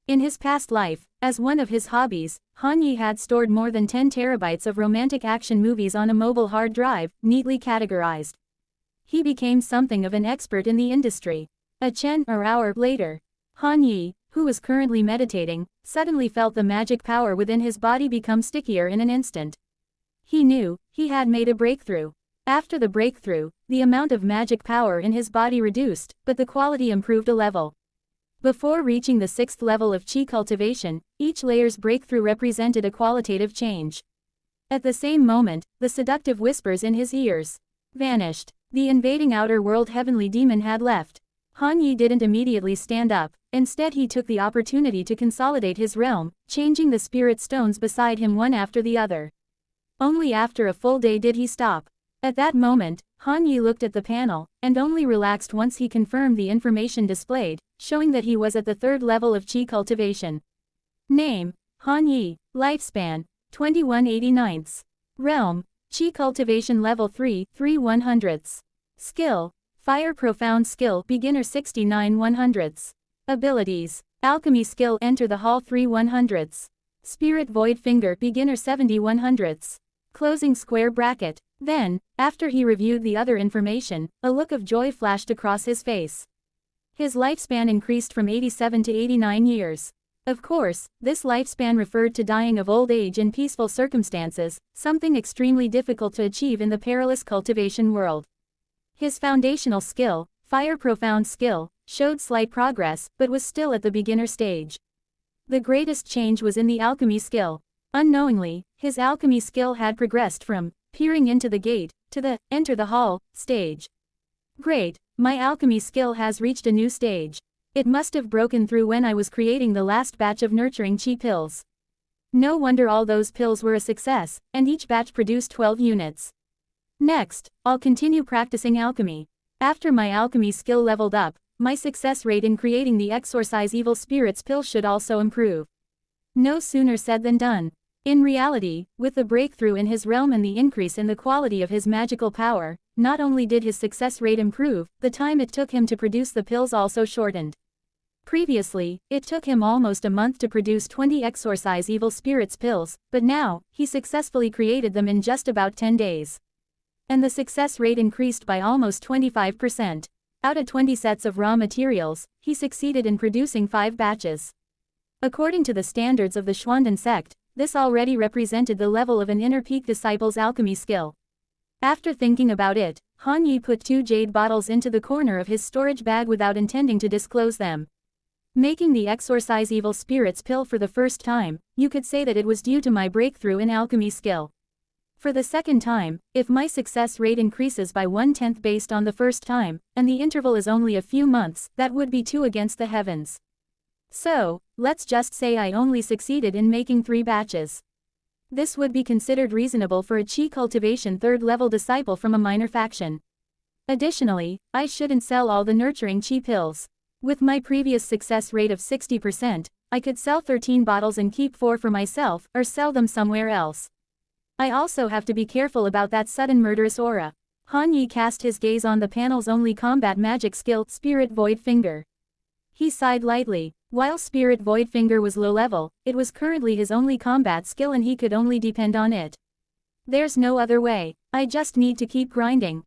In his past life, as one of his hobbies, Han Yi had stored more than 10 terabytes of romantic action movies on a mobile hard drive, neatly categorized. He became something of an expert in the industry. A hour later, Han Yi, who was currently meditating, suddenly felt the magic power within his body become stickier in an instant. He knew he had made a breakthrough. After the breakthrough, the amount of magic power in his body reduced, but the quality improved a level. Before reaching the 6th level of Qi cultivation, each layer's breakthrough represented a qualitative change. At the same moment, the seductive whispers in his ears vanished. The invading outer world heavenly demon had left. Han Yi didn't immediately stand up, instead he took the opportunity to consolidate his realm, changing the spirit stones beside him one after the other. Only after a full day did he stop. At that moment, Han Yi looked at the panel, and only relaxed once he confirmed the information displayed, showing that he was at the 3rd level of Qi cultivation. Name: Han Yi. Lifespan: 21/89. Realm: Qi cultivation level 3, 3/100. Skill: Fire Profound Skill Beginner 69/100. Abilities: Alchemy Skill Enter the Hall 3/100. Spirit Void Finger Beginner 70/100. Closing square bracket. Then, after he reviewed the other information, a look of joy flashed across his face. His lifespan increased from 87 to 89 years. Of course, this lifespan referred to dying of old age in peaceful circumstances, something extremely difficult to achieve in the perilous cultivation world. His foundational skill, Fire Profound Skill, showed slight progress, but was still at the beginner stage. The greatest change was in the alchemy skill. Unknowingly, his alchemy skill had progressed from peering into the gate to the enter the hall stage. Great, my alchemy skill has reached a new stage. It must have broken through when I was creating the last batch of nurturing Qi pills. No wonder all those pills were a success, and each batch produced 12 units. Next, I'll continue practicing alchemy. After my alchemy skill leveled up, my success rate in creating the Exorcise Evil Spirits pill should also improve. No sooner said than done. In reality, with the breakthrough in his realm and the increase in the quality of his magical power, not only did his success rate improve, the time it took him to produce the pills also shortened. Previously, it took him almost a month to produce 20 Exorcise Evil Spirits pills, but now, he successfully created them in just about 10 days. And the success rate increased by almost 25%. Out of 20 sets of raw materials, he succeeded in producing 5 batches. According to the standards of the Xuanden sect, this already represented the level of an inner peak disciple's alchemy skill. After thinking about it, Han Yi put 2 jade bottles into the corner of his storage bag without intending to disclose them. Making the Exorcise Evil Spirits pill for the first time, you could say that it was due to my breakthrough in alchemy skill. For the second time, if my success rate increases by 1/10 based on the first time, and the interval is only a few months, that would be 2 against the heavens. So, let's just say I only succeeded in making 3 batches. This would be considered reasonable for a Qi cultivation 3rd level disciple from a minor faction. Additionally, I shouldn't sell all the nurturing Qi pills. With my previous success rate of 60%, I could sell 13 bottles and keep 4 for myself, or sell them somewhere else. I also have to be careful about that sudden murderous aura. Han Yi cast his gaze on the panel's only combat magic skill, Spirit Void Finger. He sighed lightly. While Spirit Void Finger was low level, it was currently his only combat skill and he could only depend on it. There's no other way. I just need to keep grinding.